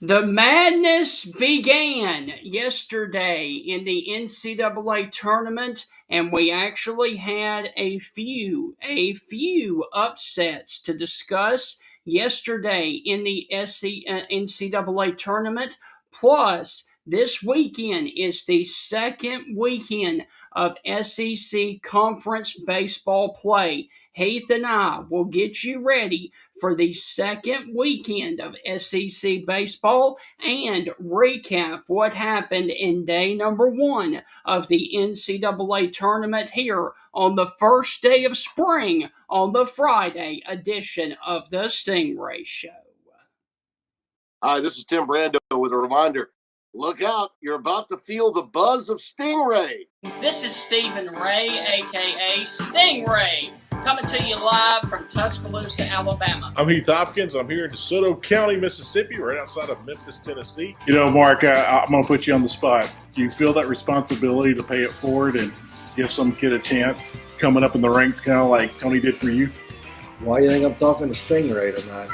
The madness began yesterday in the NCAA tournament, and we actually had a few upsets to discuss yesterday in the NCAA tournament. Plus, this weekend is the second weekend of SEC conference baseball play. Heath and I will get you ready for the second weekend of SEC baseball and recap what happened in day number one of the NCAA tournament here on the first day of spring on the Friday edition of the Stingray Show. Hi, this is Tim Brando with a reminder. Look out, you're about to feel the buzz of Stingray. This is Stephen Ray, aka Stingray, coming to you live from Tuscaloosa, Alabama. I'm Heath Hopkins. I'm here in DeSoto County, Mississippi, right outside of Memphis, Tennessee. You know, Mark, I'm going to put you on the spot. Do you feel that responsibility to pay it forward and give some kid a chance coming up in the ranks, kind of like Tony did for you? Why do you think I'm talking to Stingray tonight?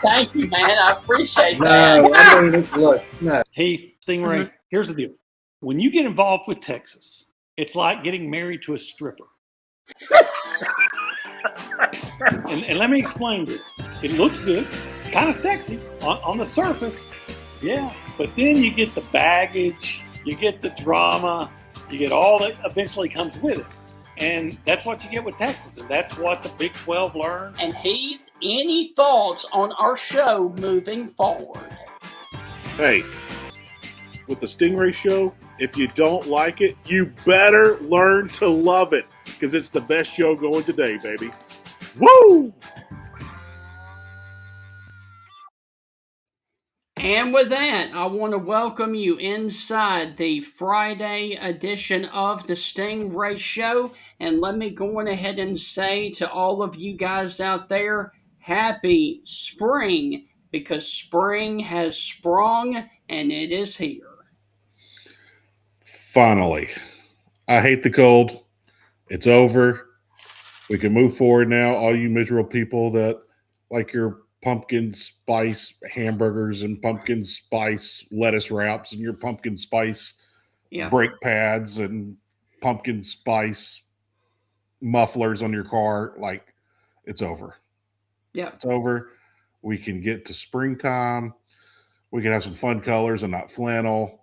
Thank you, man. I appreciate that. No, I mean, look, no. Heath, Stingray, Here's the deal. When you get involved with Texas, it's like getting married to a stripper. and let me explain this. It looks good. It's kind of sexy on the surface. Yeah. But then you get the baggage, you get the drama, you get all that eventually comes with it. And that's what you get with Texas, and that's what the Big 12 learned. And Heath, any thoughts on our show moving forward? Hey, with the Stingray Show, if you don't like it, you better learn to love it, because it's the best show going today, baby. Woo! And with that, I want to welcome you inside the Friday edition of the Stingray Show. And let me go on ahead and say to all of you guys out there, happy spring, because spring has sprung and it is here. Finally. I hate the cold. It's over. We can move forward now. All you miserable people that like your pumpkin spice hamburgers and pumpkin spice lettuce wraps and your pumpkin spice brake pads and pumpkin spice mufflers on your car, like, it's over. Yeah. It's over. We can get to springtime. We can have some fun colors and not flannel.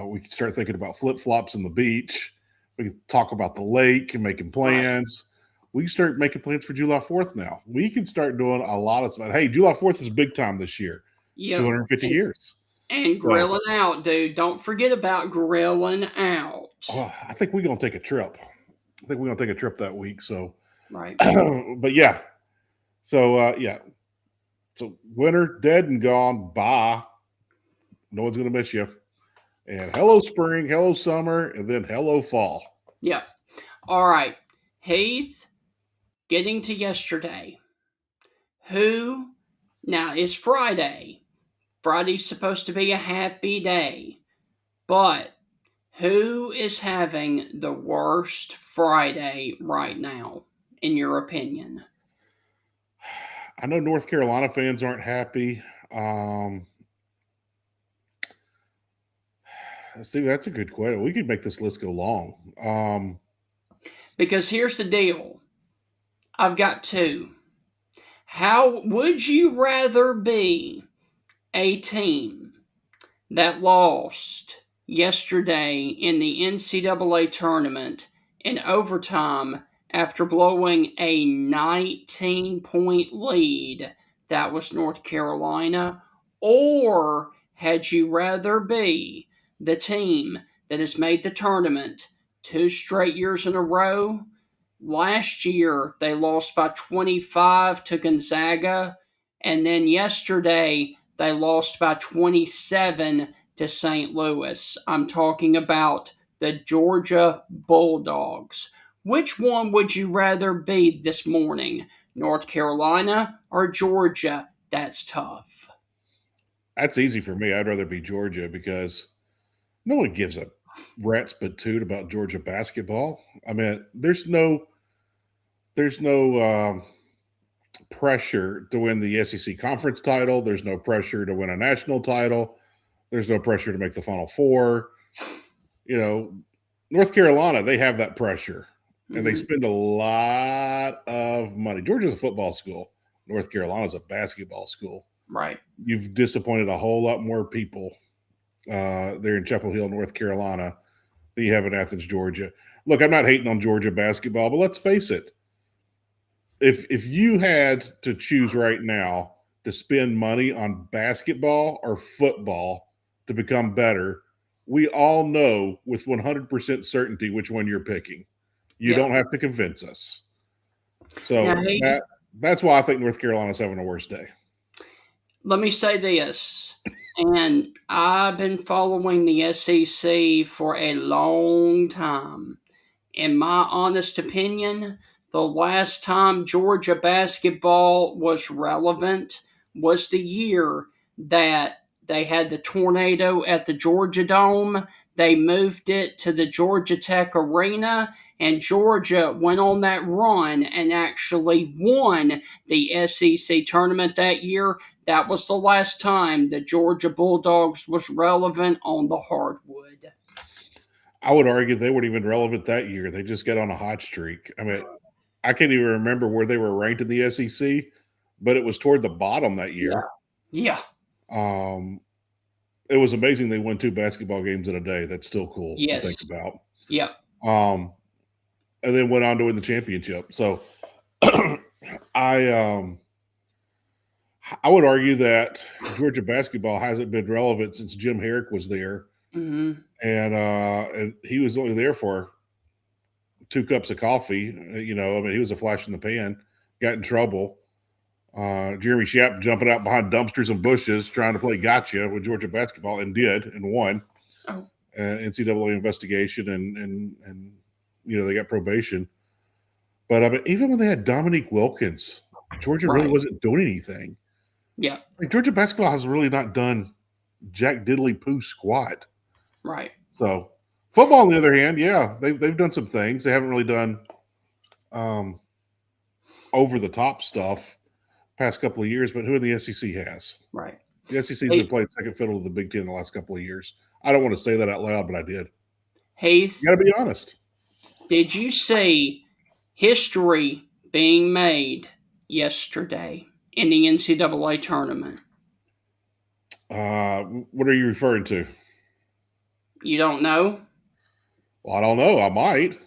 We can start thinking about flip-flops on the beach. We can talk about the lake and making plans. We can start making plans for July 4th now. We can start doing a lot of stuff. Hey, July 4th is big time this year. Yep. 250 years. And grilling out, dude. Don't forget about grilling out. Oh, I think we're going to take a trip. I think we're going to take a trip that week. So, right. But yeah. So, yeah. So, winter, dead and gone. Bye. No one's going to miss you. And hello, spring. Hello, summer. And then hello, fall. Yep. All right. Heath. Getting to yesterday. Now it's Friday. Friday's supposed to be a happy day. But who is having the worst Friday right now, in your opinion? I know North Carolina fans aren't happy. See, that's a good question. We could make this list go long. Because here's the deal. I've got two. How would you rather be a team that lost yesterday in the NCAA tournament in overtime after blowing a 19-point lead? That was North Carolina. Or had you rather be the team that has made the tournament 2 straight years in a row? Last year, they lost by 25 to Gonzaga, and then yesterday, they lost by 27 to St. Louis. I'm talking about the Georgia Bulldogs. Which one would you rather be this morning? North Carolina or Georgia? That's tough. That's easy for me. I'd rather be Georgia because no one gives a rat's patoot about Georgia basketball. I mean, there's no pressure to win the SEC conference title. There's no pressure to win a national title. There's no pressure to make the Final Four. North Carolina, they have that pressure, and they spend a lot of money. Georgia's a football school. North Carolina's a basketball school. Right. You've disappointed a whole lot more people there in Chapel Hill, North Carolina, than you have in Athens, Georgia. Look, I'm not hating on Georgia basketball, but let's face it. If you had to choose right now to spend money on basketball or football to become better, we all know with 100% certainty which one you're picking. You don't have to convince us. So that's why I think North Carolina's having a worse day. Let me say this, and I've been following the SEC for a long time. In my honest opinion, the last time Georgia basketball was relevant was the year that they had the tornado at the Georgia Dome. They moved it to the Georgia Tech Arena, and Georgia went on that run and actually won the SEC tournament that year. That was the last time the Georgia Bulldogs was relevant on the hardwood. I would argue they weren't even relevant that year. They just got on a hot streak. I mean, I can't even remember where they were ranked in the SEC, but it was toward the bottom that year. Yeah. It was amazing they won 2 basketball games in a day. That's still cool to think about. Yeah. And then went on to win the championship. So I would argue that Georgia basketball hasn't been relevant since Jim Herrick was there. Mm-hmm. And he was only there for 2 cups of coffee. He was a flash in the pan, got in trouble. Jeremy Schaap jumping out behind dumpsters and bushes trying to play gotcha with Georgia basketball and did and won. NCAA investigation and they got probation. But I mean, even when they had Dominique Wilkins, Georgia really wasn't doing anything. Yeah. Like Georgia basketball has really not done jack diddly poo squat. Right. So football, on the other hand, they've done some things. They haven't really done over the top stuff past couple of years, but who in the SEC has? Right. The SEC has been playing second fiddle to the Big Ten in the last couple of years. I don't want to say that out loud, but I did. Heath, you got to be honest. Did you see history being made yesterday in the NCAA tournament? What are you referring to? You don't know? Well, I don't know. I might.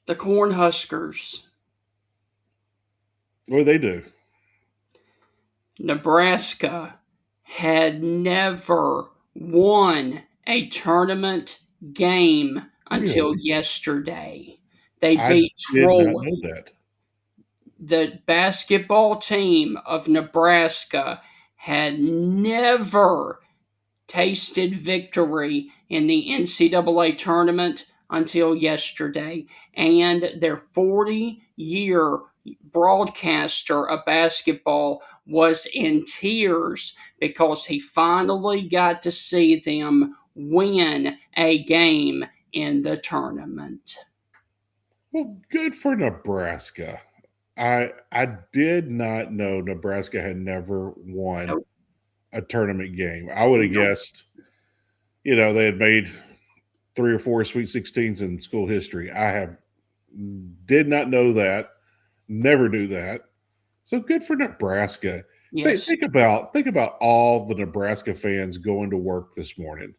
The Cornhuskers. What do they do? Nebraska had never won a tournament game until yesterday. They beat Troy. Did not know that. The basketball team of Nebraska had never tasted victory in the NCAA tournament until yesterday. And their 40-year broadcaster of basketball was in tears because he finally got to see them win a game in the tournament. Well, good for Nebraska. I did not know Nebraska had never won a tournament game. I would have guessed, they had made 3 or 4 Sweet 16s in school history. Did not know that. Never knew that. So good for Nebraska. Yes. Think about all the Nebraska fans going to work this morning.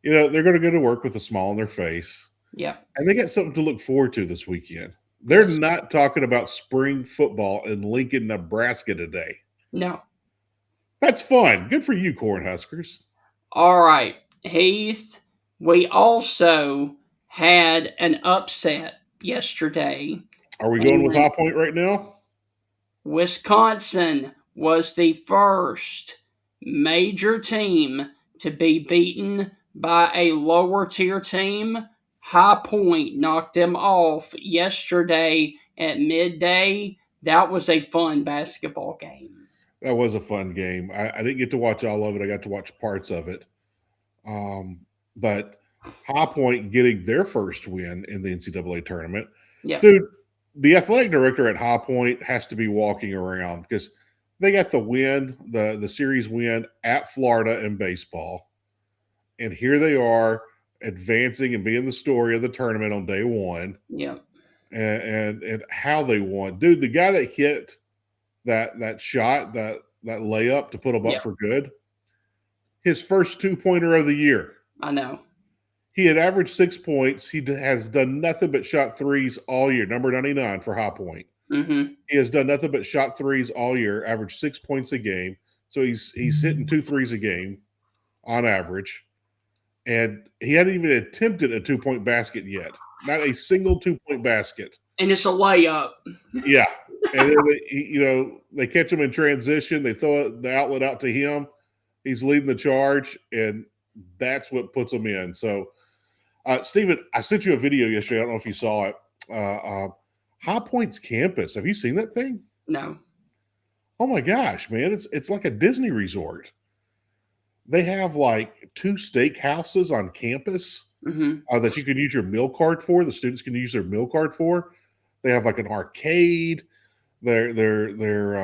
They're going to go to work with a smile on their face. Yeah. And they got something to look forward to this weekend. They're not talking about spring football in Lincoln, Nebraska today. No. That's fun. Good for you, Cornhuskers. All right, Heath. We also had an upset yesterday. Are we going with High Point right now? Wisconsin was the first major team to be beaten by a lower tier team. High Point knocked them off yesterday at midday. That was a fun basketball game. That was a fun game. I didn't get to watch all of it. I got to watch parts of it. But High Point getting their first win in the NCAA tournament. Yeah. Dude, the athletic director at High Point has to be walking around because they got the win, the series win at Florida in baseball. And here they are advancing and being the story of the tournament on day one. Yeah. And how they won. Dude, the guy that hit that shot, that layup to put them up for good, his first 2-pointer of the year. I know. He had averaged 6 points. He has done nothing but shot threes all year, number 99 for High Point. Mm-hmm. He has done nothing but shot threes all year, averaged 6 points a game. So he's hitting 2 threes a game on average. And he hadn't even attempted a 2-point basket yet. Not a single 2-point basket. And it's a layup. Yeah. And then they catch him in transition. They throw the outlet out to him. He's leading the charge, and that's what puts him in. So, Stephen, I sent you a video yesterday. I don't know if you saw it. High Point's campus. Have you seen that thing? No. Oh my gosh, man! It's like a Disney resort. They have like 2 steakhouses on campus that you can use your meal card for. The students can use their meal card for. They have like an arcade. Their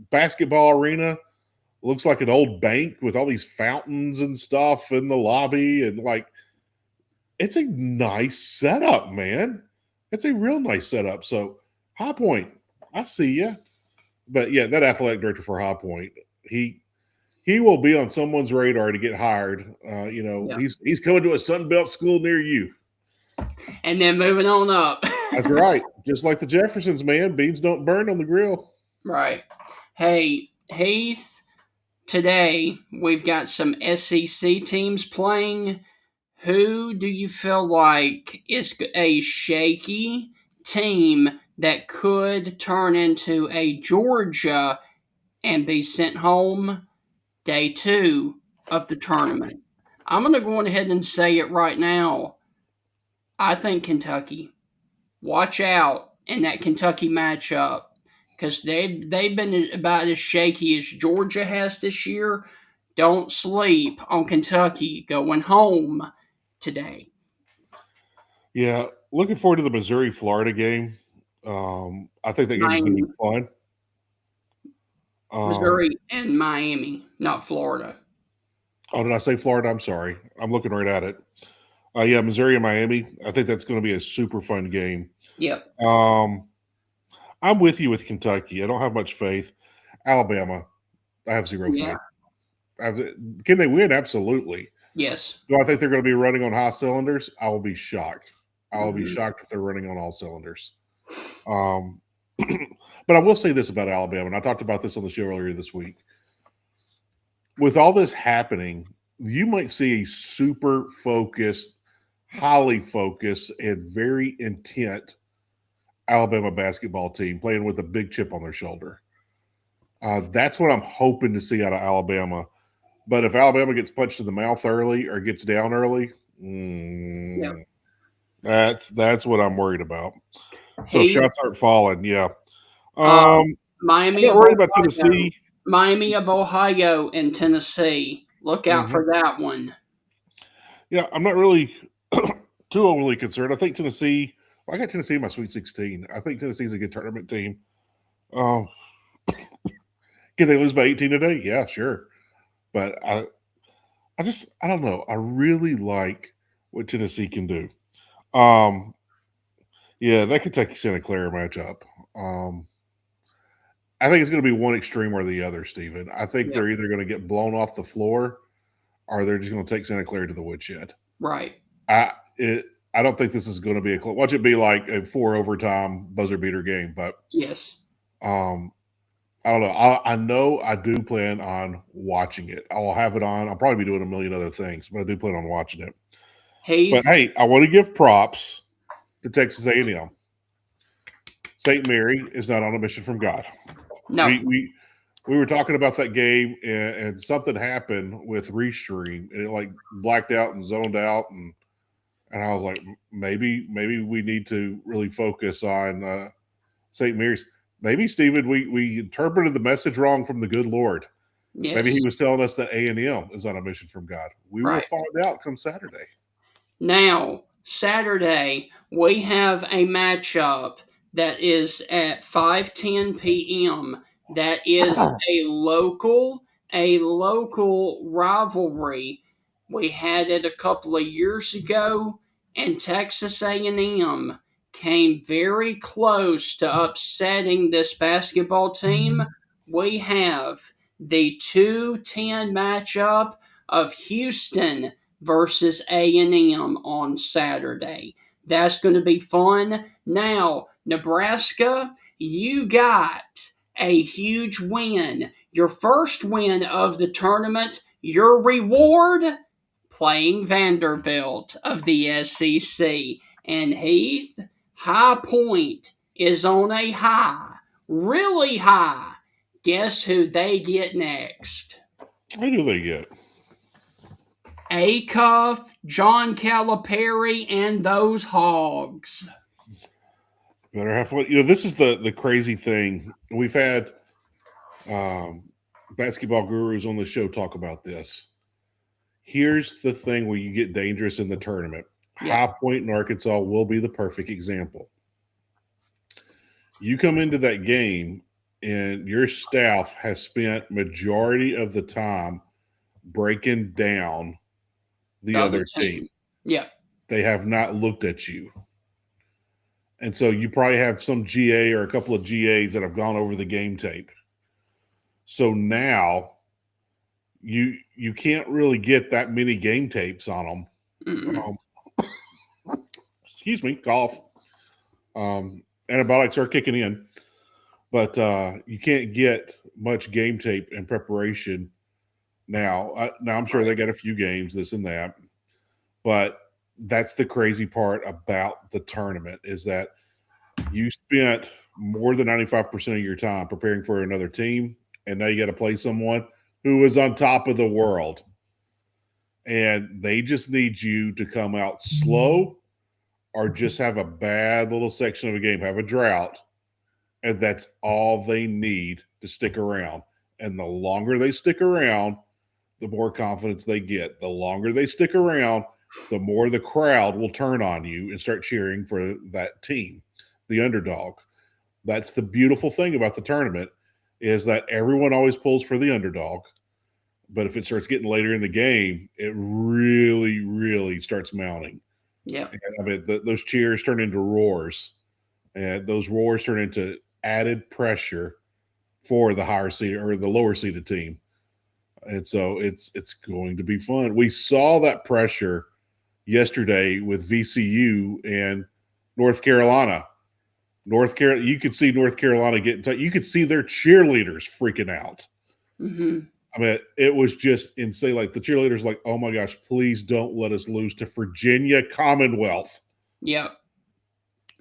basketball arena looks like an old bank with all these fountains and stuff in the lobby, and like it's a nice setup, man. It's a real nice setup. So High Point, I see you. But yeah, that athletic director for High Point, he will be on someone's radar to get hired. He's coming to a Sunbelt school near you. And then moving on up. That's right. Just like the Jeffersons, man. Beans don't burn on the grill. Right. Hey, Heath, today we've got some SEC teams playing. Who do you feel like is a shaky team that could turn into a Georgia and be sent home day 2 of the tournament? I'm going to go ahead and say it right now. I think Kentucky. Watch out in that Kentucky matchup because they've been about as shaky as Georgia has this year. Don't sleep on Kentucky going home today. Yeah, looking forward to the Missouri-Florida game. I think that game's going to be fun. Missouri and Miami, not Florida. Oh, did I say Florida? I'm sorry. I'm looking right at it. Yeah, Missouri and Miami. I think that's going to be a super fun game. Yep. I'm with you with Kentucky. I don't have much faith. Alabama, I have zero faith. Can they win? Absolutely. Yes. Do I think they're going to be running on high cylinders? I will be shocked. I will be shocked if they're running on all cylinders. But I will say this about Alabama, and I talked about this on the show earlier this week. With all this happening, you might see a super focused, highly focused, and very intent Alabama basketball team playing with a big chip on their shoulder. That's what I'm hoping to see out of Alabama. But if Alabama gets punched in the mouth early or gets down early, that's what I'm worried about. So shots aren't falling, yeah. Miami. I'm worried about Tennessee. Miami of Ohio and Tennessee. Look out for that one. Yeah, I'm not really too overly concerned. I think Tennessee. I got Tennessee in my Sweet 16. I think Tennessee's a good tournament team. Can they lose by 18 today? Yeah, sure. But I don't know. I really like what Tennessee can do. Yeah, that Kentucky-Santa Clara matchup. I think it's going to be one extreme or the other, Stephen. I think they're either going to get blown off the floor or they're just going to take Santa Clara to the woodshed. Right. I don't think this is going to be watch it be like a 4 overtime buzzer beater game, but yes. I don't know. I know I do plan on watching it. I'll have it on. I'll probably be doing a million other things, but I do plan on watching it. But hey, I want to give props to Texas A&M. St. Mary is not on a mission from God. No. We were talking about that game, and something happened with Restream, and it like blacked out and zoned out, and I was like, maybe we need to really focus on St. Mary's. Maybe, Stephen, we interpreted the message wrong from the good Lord. Yes. Maybe he was telling us that A&M is on a mission from God. We will find out come Saturday. Now, Saturday, we have a matchup that is at 5:10 p.m. That is a local rivalry. We had it a couple of years ago, and Texas A&M came very close to upsetting this basketball team. We have the 2-10 matchup of Houston versus A&M on Saturday. That's going to be fun. Now, Nebraska, you got a huge win. Your first win of the tournament. Your reward? Playing Vanderbilt of the SEC. And Heath, High Point is on a high. Really high. Guess who they get next? Who do they get? Acuff, John Calipari, and those Hogs. Better have fun. This is the crazy thing. We've had basketball gurus on the show talk about this. Here's the thing where you get dangerous in the tournament. Yeah. High Point in Arkansas will be the perfect example. You come into that game and your staff has spent majority of the time breaking down the other team. Yeah. They have not looked at you. And so you probably have some GA or a couple of GAs that have gone over the game tape. So now you can't really get that many game tapes on them. Excuse me, cough. Antibiotics are kicking in. But you can't get much game tape in preparation now. Now, I'm sure they got a few games, this and that. But that's the crazy part about the tournament is that you spent more than 95% of your time preparing for another team, and now you got to play someone who is on top of the world. And they just need you to come out slow or just have a bad little section of a game, have a drought, and that's all they need to stick around. And the longer they stick around, the more confidence they get. The longer they stick around, the more the crowd will turn on you and start cheering for that team, the underdog. That's the beautiful thing about the tournament is that everyone always pulls for the underdog. But if it starts getting later in the game, it really, really starts mounting. Yeah. And I mean, those cheers turn into roars, and those roars turn into added pressure for the higher seed or the lower seeded team. And so it's going to be fun. We saw that pressure yesterday with VCU and North Carolina. You could see North Carolina getting tight. You could see their cheerleaders freaking out. Mm-hmm. I mean, it was just insane. Like the cheerleaders, like, oh my gosh, please don't let us lose to Virginia Commonwealth. Yeah.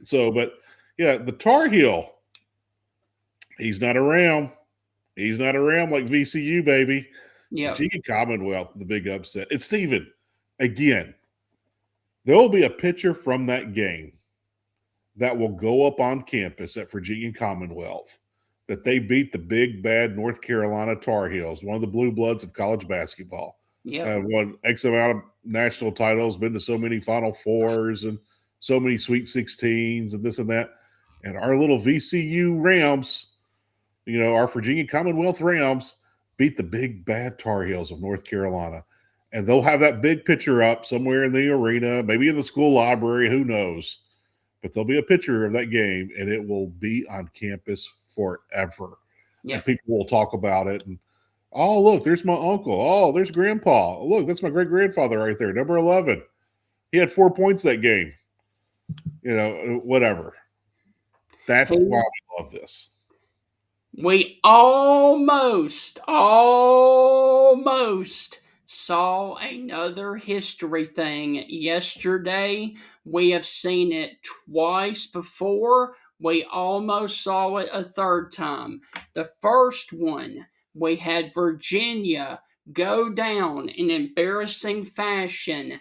So, but yeah, the Tar Heel, he's not around. He's not around like VCU, baby. Yeah. Virginia Commonwealth, the big upset. And Steven, again, there will be a picture from that game that will go up on campus at Virginia Commonwealth that they beat the big, bad North Carolina Tar Heels, one of the blue bloods of college basketball. Yeah. Won X amount of national titles, been to so many Final Fours and so many Sweet 16s and this and that. And our little VCU Rams, our Virginia Commonwealth Rams beat the big, bad Tar Heels of North Carolina. And they'll have that big picture up somewhere in the arena, maybe in the school library, who knows. But there'll be a picture of that game, and it will be on campus forever. Yeah. And people will talk about it. And, oh, look, there's my uncle. Oh, there's Grandpa. Look, that's my great-grandfather right there, number 11. He had 4 points that game. Whatever. That's why we love this. We almost saw another history thing yesterday. We have seen it twice before. We almost saw it a third time. The first one, we had Virginia go down in embarrassing fashion.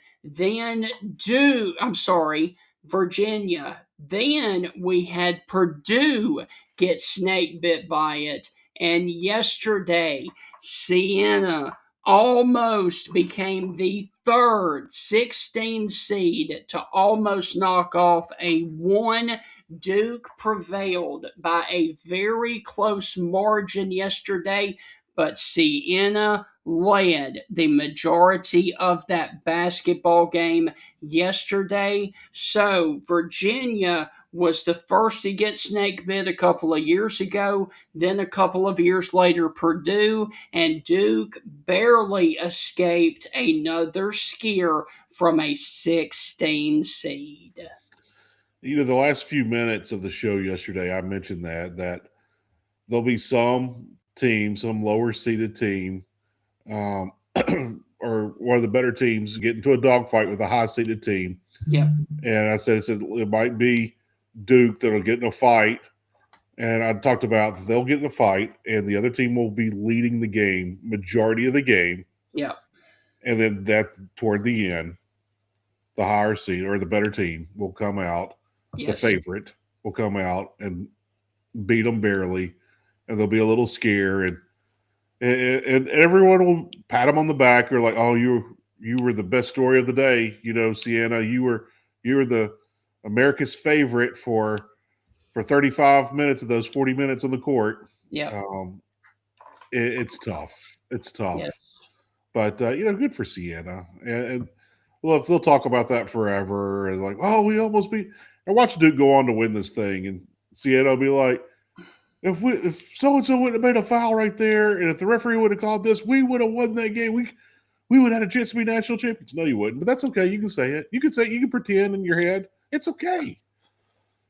Virginia. Then we had Purdue get snake bit by it. And yesterday, Siena almost became the third 16 seed to almost knock off a 1 Duke prevailed by a very close margin yesterday, but Siena led the majority of that basketball game yesterday. So Virginia was the first to get snake bit a couple of years ago. Then a couple of years later, Purdue, and Duke barely escaped another skier from a 16 seed. The last few minutes of the show yesterday, I mentioned that there'll be some team, some lower seeded team, or one of the better teams get into a dogfight with a high seeded team. Yeah. And I said it might be Duke that'll get in a fight. And I talked about they'll get in a fight, and the other team will be leading the game, majority of the game. Yeah. And then that toward the end, the higher seed or the better team will come out. Yes. The favorite will come out and beat them barely, and there'll be a little scare, and everyone will pat them on the back. Or like, oh, you were the best story of the day, Siena. You were the America's favorite for 35 minutes of those 40 minutes on the court. Yeah. It's tough. It's tough. Yes. But good for Siena. And look, they'll talk about that forever. And like, oh, we almost beat. And watch Duke go on to win this thing, and Siena will be like, if so and so would have made a foul right there, and if the referee would have called this, we would have won that game. We would have had a chance to be national champions. No, you wouldn't, but that's okay. You can say it. You can say it. You can pretend in your head. It's okay.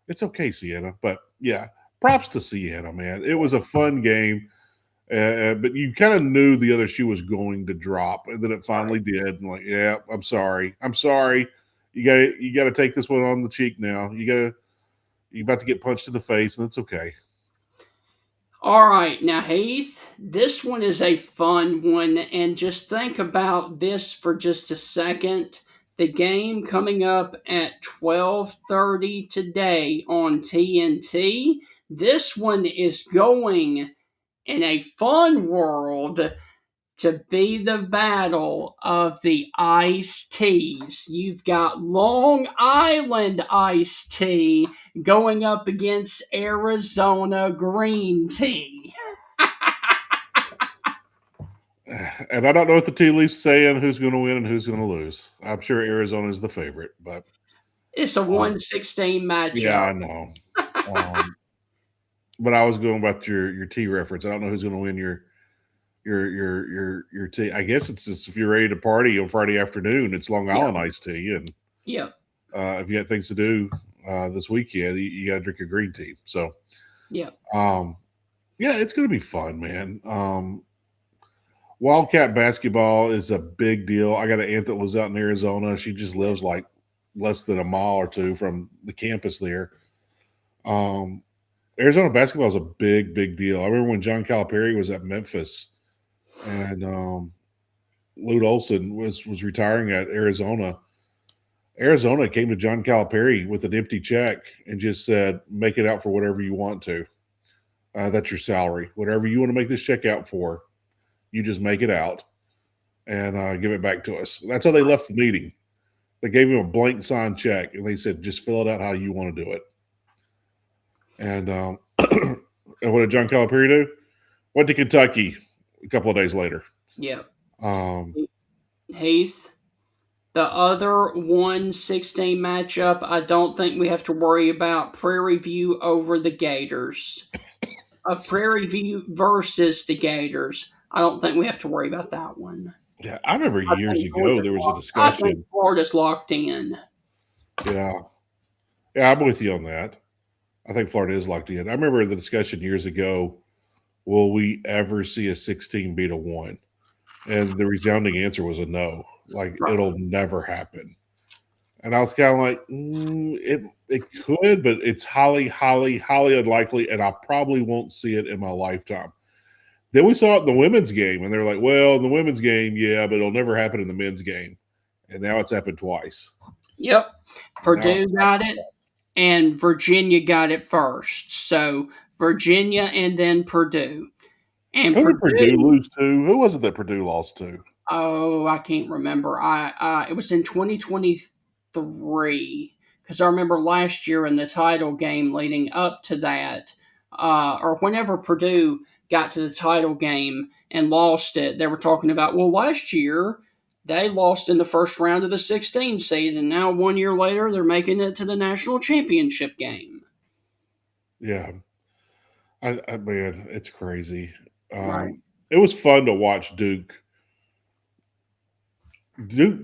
It's okay, Siena. But yeah, props to Siena, man. It was a fun game, but you kind of knew the other shoe was going to drop, and then it finally did. And like, yeah, I'm sorry. You got to take this one on the cheek now. You're about to get punched in the face, and it's okay. All right, now Heath, this one is a fun one, and just think about this for just a second. The game coming up at 12:30 today on TNT. This one is going in a fun world to be the battle of the iced teas. You've got Long Island iced tea going up against Arizona green tea. And I don't know what the tea leaf's saying, who's going to win and who's going to lose. I'm sure Arizona is the favorite, but it's a 116 matchup. Yeah, I know. But I was going about your tea reference. I don't know who's going to win your tea. I guess it's just if you're ready to party on Friday afternoon, it's Long Island iced tea, and if you got things to do this weekend, you got to drink your green tea. So it's going to be fun, man. Wildcat basketball is a big deal. I got an aunt that lives out in Arizona. She just lives like less than a mile or two from the campus there. Arizona basketball is a big, big deal. I remember when John Calipari was at Memphis, and Lute Olson was retiring at Arizona. Arizona came to John Calipari with an empty check and just said, make it out for whatever you want to. That's your salary. Whatever you want to make this check out for, you just make it out and give it back to us. That's how they left the meeting. They gave him a blank signed check, and they said, just fill it out how you want to do it. And and what did John Calipari do? Went to Kentucky a couple of days later. Yeah. Heath, the other 116 matchup, I don't think we have to worry about. Prairie View over the Gators. Prairie View versus the Gators. I don't think we have to worry about that one. Yeah, I remember years ago there was a discussion. I think Florida's locked in. Yeah, I'm with you on that. I think Florida is locked in. I remember the discussion years ago, will we ever see a 16 beat a 1? And the resounding answer was a no. Like, it'll never happen. And I was kind of like, it could, but it's highly, highly, highly unlikely, and I probably won't see it in my lifetime. Then we saw it in the women's game, and they're like, well, in the women's game, yeah, but it'll never happen in the men's game. And now it's happened twice. Yep. Purdue got it, and Virginia got it first. So Virginia and then Purdue. And who did Purdue lose to? Who was it that Purdue lost to? Oh, I can't remember. It was in 2023. because I remember last year in the title game leading up to that, or whenever Purdue got to the title game and lost it, they were talking about, well, last year they lost in the first round of the 16 seed, and now 1 year later they're making it to the national championship game. Yeah. I man, it's crazy. Right. It was fun to watch Duke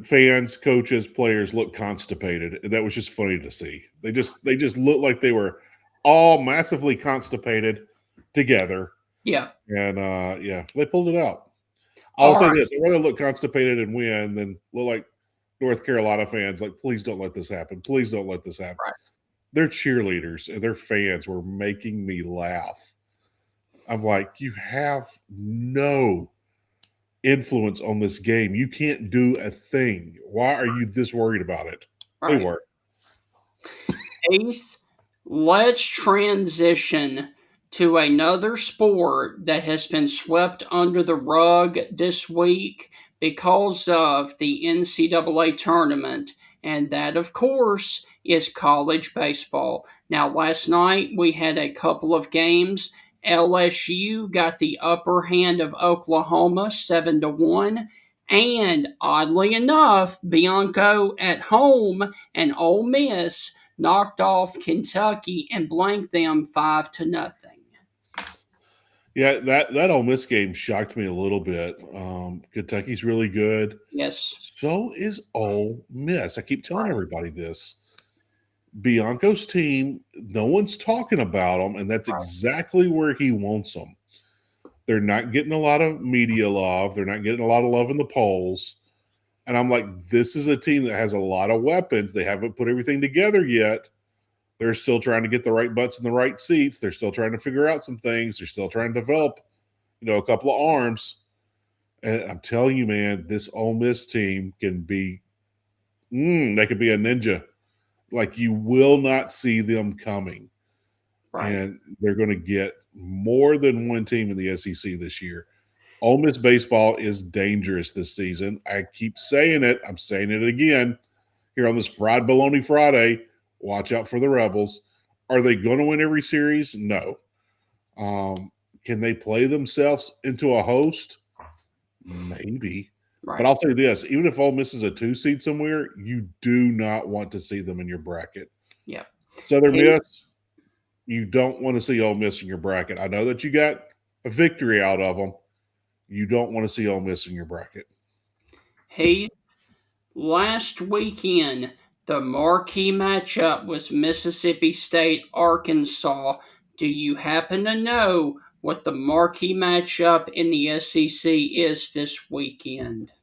fans, coaches, players look constipated, and that was just funny to see. They just looked like they were all massively constipated together, Yeah. and yeah, they pulled it out. All I'll say right. this: I'd rather look constipated and win than look like North Carolina fans. Like, please don't let this happen. Please don't let this happen. Right. Their cheerleaders and their fans were making me laugh. I'm like, you have no influence on this game. You can't do a thing. Why are you this worried about it? Right. They were. Ace, let's transition to another sport that has been swept under the rug this week because of the NCAA tournament, and that, of course, is college baseball. Now, last night we had a couple of games. LSU got the upper hand of Oklahoma 7-1. And oddly enough, Bianco at home and Ole Miss knocked off Kentucky and blanked them 5-0. Yeah, that Ole Miss game shocked me a little bit. Kentucky's really good. Yes. So is Ole Miss. I keep telling everybody this. Bianco's team, no one's talking about them, and that's exactly where he wants them. They're not getting a lot of media love. They're not getting a lot of love in the polls. And I'm like, this is a team that has a lot of weapons. They haven't put everything together yet. They're still trying to get the right butts in the right seats. They're still trying to figure out some things. They're still trying to develop, a couple of arms. And I'm telling you, man, this Ole Miss team can be, they could be a ninja. Like, you will not see them coming. Right. And they're going to get more than one team in the SEC this year. Ole Miss baseball is dangerous this season. I keep saying it. I'm saying it again here on this Fried Baloney Friday. Watch out for the Rebels. Are they going to win every series? No. Can they play themselves into a host? Maybe. Right. But I'll say this. Even if Ole Miss is a 2 seed somewhere, you do not want to see them in your bracket. Yeah. Southern Miss, you don't want to see Ole Miss in your bracket. I know that you got a victory out of them. You don't want to see Ole Miss in your bracket. Heath, last weekend, the marquee matchup was Mississippi State, Arkansas. Do you happen to know what the marquee matchup in the SEC is this weekend?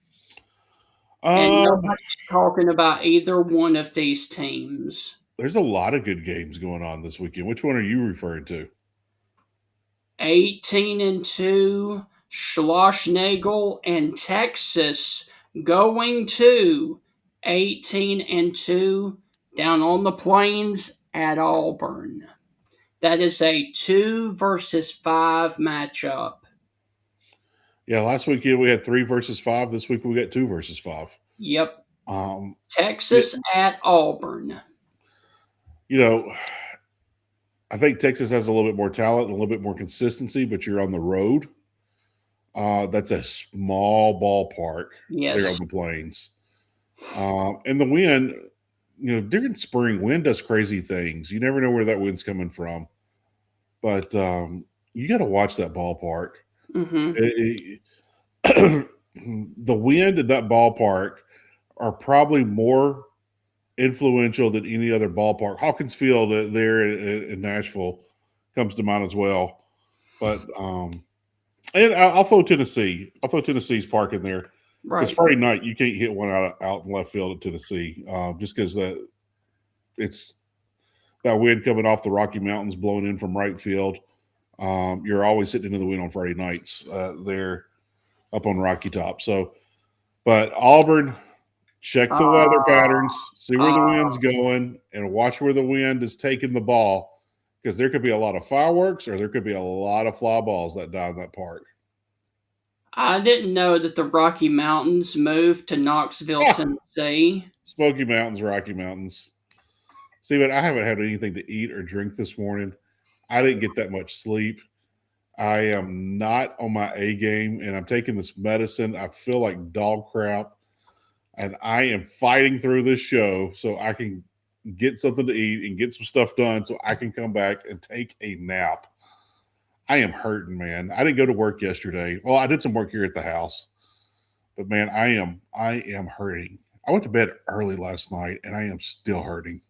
And nobody's talking about either one of these teams. There's a lot of good games going on this weekend. Which one are you referring to? 18-2, Schlossnagel and Texas going to 18-2 down on the plains at Auburn. That is a 2 versus 5 matchup. Yeah, last weekend we had 3 versus 5. This week we got 2 versus 5. Yep. Texas at Auburn. I think Texas has a little bit more talent and a little bit more consistency, but you're on the road. That's a small ballpark there on the plains. And the wind, during spring, wind does crazy things. You never know where that wind's coming from. But you got to watch that ballpark. Mm-hmm. The wind in that ballpark are probably more influential than any other ballpark. Hawkins Field there in Nashville comes to mind as well. But and I'll throw Tennessee. I'll throw Tennessee's park in there. Because Friday night you can't hit one out in left field at Tennessee, just because it's that wind coming off the Rocky Mountains blowing in from right field. You're always sitting into the wind on Friday nights there up on Rocky Top. So, but Auburn, check the weather patterns, see where the wind's going, and watch where the wind is taking the ball, because there could be a lot of fireworks or there could be a lot of fly balls that die in that park. I didn't know that the Rocky Mountains moved to Knoxville, Tennessee. Smoky Mountains, Rocky Mountains. Steven, I haven't had anything to eat or drink this morning. I didn't get that much sleep. I am not on my A game, and I'm taking this medicine. I feel like dog crap, and I am fighting through this show so I can get something to eat and get some stuff done so I can come back and take a nap. I am hurting, man. I didn't go to work yesterday. Well, I did some work here at the house, but man, I am hurting. I went to bed early last night, and I am still hurting.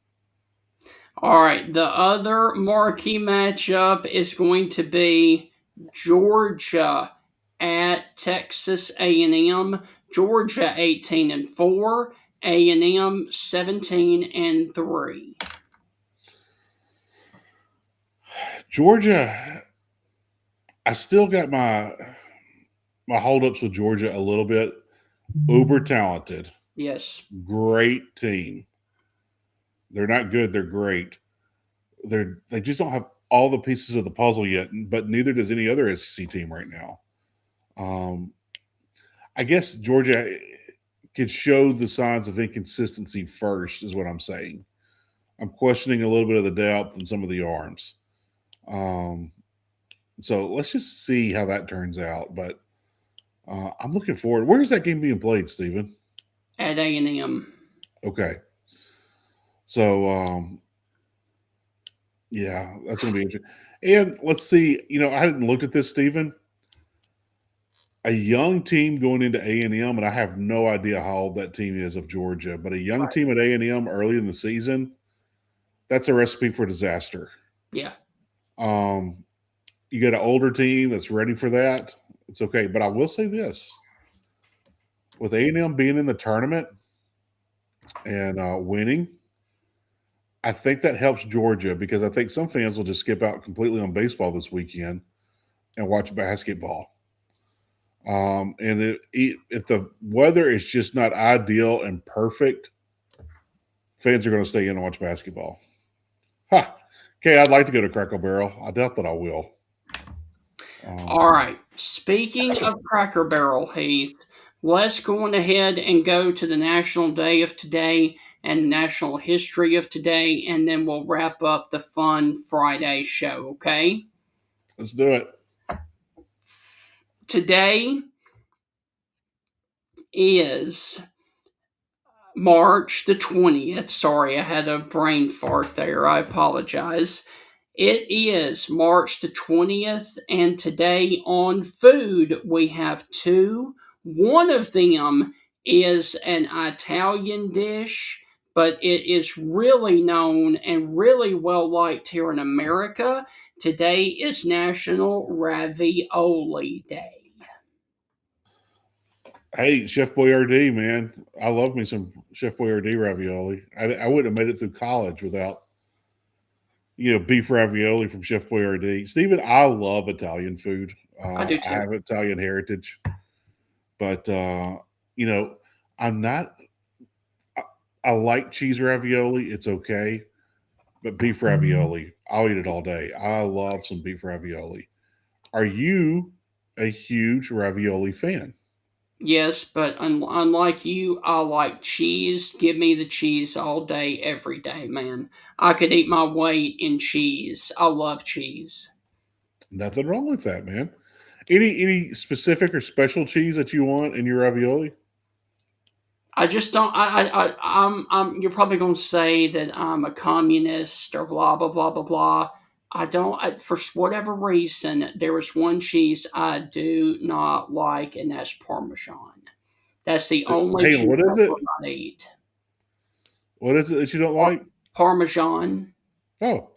All right, the other marquee matchup is going to be Georgia at Texas A&M. Georgia 18-4, A&M 17-3. Georgia, I still got my holdups with Georgia a little bit. Uber talented, Yes. great team. They're not good. They're great. They just don't have all the pieces of the puzzle yet, but neither does any other SEC team right now. I guess Georgia could show the signs of inconsistency first, is what I'm saying. I'm questioning a little bit of the depth and some of the arms. So let's just see how that turns out. But I'm looking forward. Where is that game being played, Stephen? At A&M. Okay. So, yeah, that's going to be interesting. And let's see. I hadn't looked at this, Stephen. A young team going into A&M, and I have no idea how old that team is of Georgia, but a young team at A&M early in the season, that's a recipe for disaster. Yeah. You got an older team that's ready for that, it's okay. But I will say this. With A&M being in the tournament and winning, I think that helps Georgia because I think some fans will just skip out completely on baseball this weekend and watch basketball. And if the weather is just not ideal and perfect, fans are going to stay in and watch basketball. Okay, I'd like to go to Cracker Barrel. I doubt that I will. All right. Speaking of Cracker Barrel, Heath, let's go on ahead and go to the National Day of Today and National History of Today, and then we'll wrap up the fun Friday show, okay? Let's do it. Today is March the 20th. Sorry, I had a brain fart there. I apologize. It is March the 20th, and today on food we have two. One of them is an Italian dish, but it is really known and really well liked here in America. Today is National Ravioli Day. Hey, Chef Boyardee, man. I love me some Chef Boyardee ravioli. I wouldn't have made it through college without beef ravioli from Chef Boyardee. Stephen, I love Italian food. I do too. I have Italian heritage. But, I'm not – I like cheese ravioli. It's okay. But beef ravioli, I'll eat it all day. I love some beef ravioli. Are you a huge ravioli fan? Yes, but unlike you, I like cheese. Give me the cheese all day, every day, man. I could eat my weight in cheese. I love cheese. Nothing wrong with that, man. Any specific or special cheese that you want in your ravioli? I just don't. I'm. You're probably going to say that I'm a communist or blah blah blah blah blah. I don't. For whatever reason, there is one cheese I do not like, and that's Parmesan. That's the only cheese what is I it? will not eat. What is it that you don't like? Parmesan. Oh,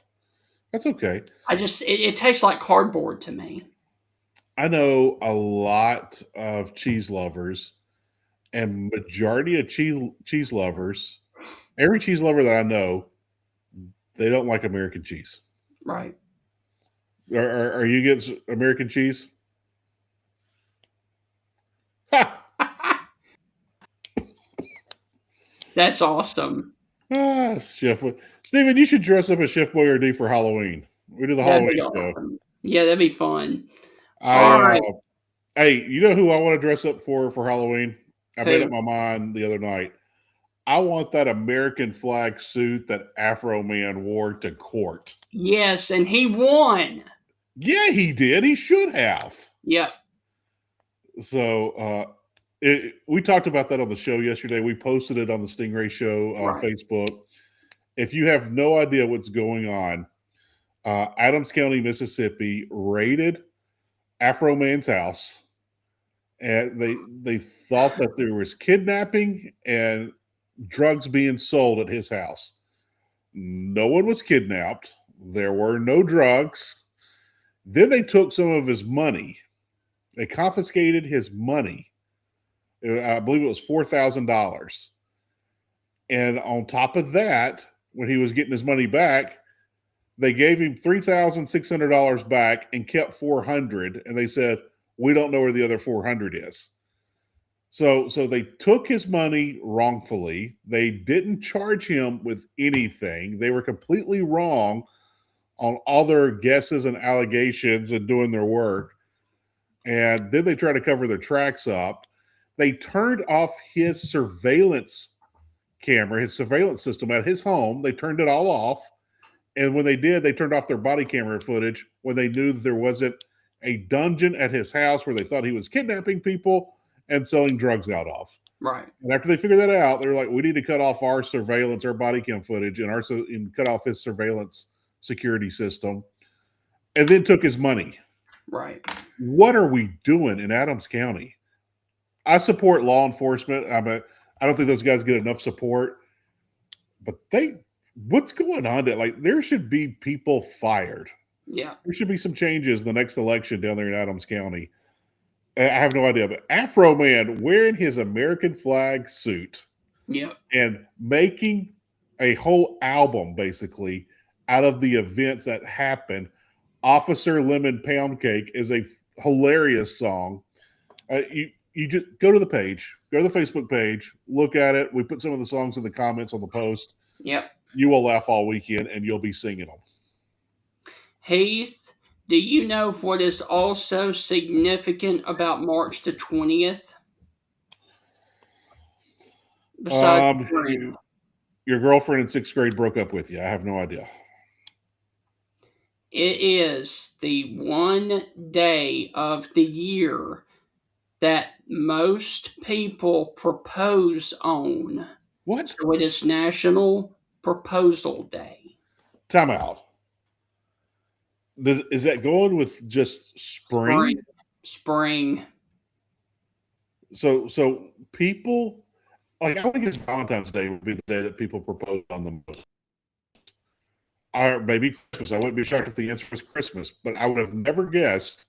that's okay. It tastes like cardboard to me. I know a lot of cheese lovers, and majority of cheese lovers, every cheese lover that I know, they don't like American cheese. Right. Are you against American cheese? That's awesome. Chef Stephen, you should dress up as Chef Boyardee for Halloween. We do the Halloween show. Awesome. Yeah, that'd be fun. All right. Hey, you know who I want to dress up for Halloween? I made up my mind the other night. I want that American flag suit that Afro Man wore to court. Yes, and he won. Yeah, he did. He should have. Yep. So we talked about that on the show yesterday. We posted it on the Stingray Show on Right. Facebook. If you have no idea what's going on, Adams County, Mississippi raided Afro Man's house, and they thought that there was kidnapping and drugs being sold at his house. No one was kidnapped. There were no drugs. Then they took some of his money. They confiscated his money. I believe it was $4,000. And on top of that, when he was getting his money back, they gave him $3,600 back and kept $400. And they said, we don't know where the other $400 is. So they took his money wrongfully. They didn't charge him with anything. They were completely wrong on all their guesses and allegations and doing their work. And then they tried to cover their tracks up. They turned off his surveillance camera, his surveillance system at his home. They turned it all off. And when they did, they turned off their body camera footage when they knew that there wasn't a dungeon at his house where they thought he was kidnapping people and selling drugs out of. Right. And after they figured that out, they were like, we need to cut off our surveillance, our body cam footage, and cut off his surveillance security system, and then took his money. Right. What are we doing in Adams County? I support law enforcement. I don't think those guys get enough support, but what's going on there? Like, there should be people fired. Yeah. There should be some changes the next election down there in Adams County. I have no idea, but Afro Man wearing his American flag suit, Yep. and making a whole album basically out of the events that happened. Officer Lemon Pound Cake is a hilarious song. You just go to the page, go to the Facebook page, look at it. We put some of the songs in the comments on the post. Yep. You will laugh all weekend, and you'll be singing them. Heath, do you know what is also significant about March the 20th? Besides spring. Your girlfriend in 6th grade broke up with you. I have no idea. It is the one day of the year that most people propose on. What? So it is National Proposal Day. Time out. Is that going with just spring? Spring. So people, like, I would guess Valentine's Day would be the day that people propose on the most. Or maybe Christmas. I wouldn't be shocked if the answer was Christmas, but I would have never guessed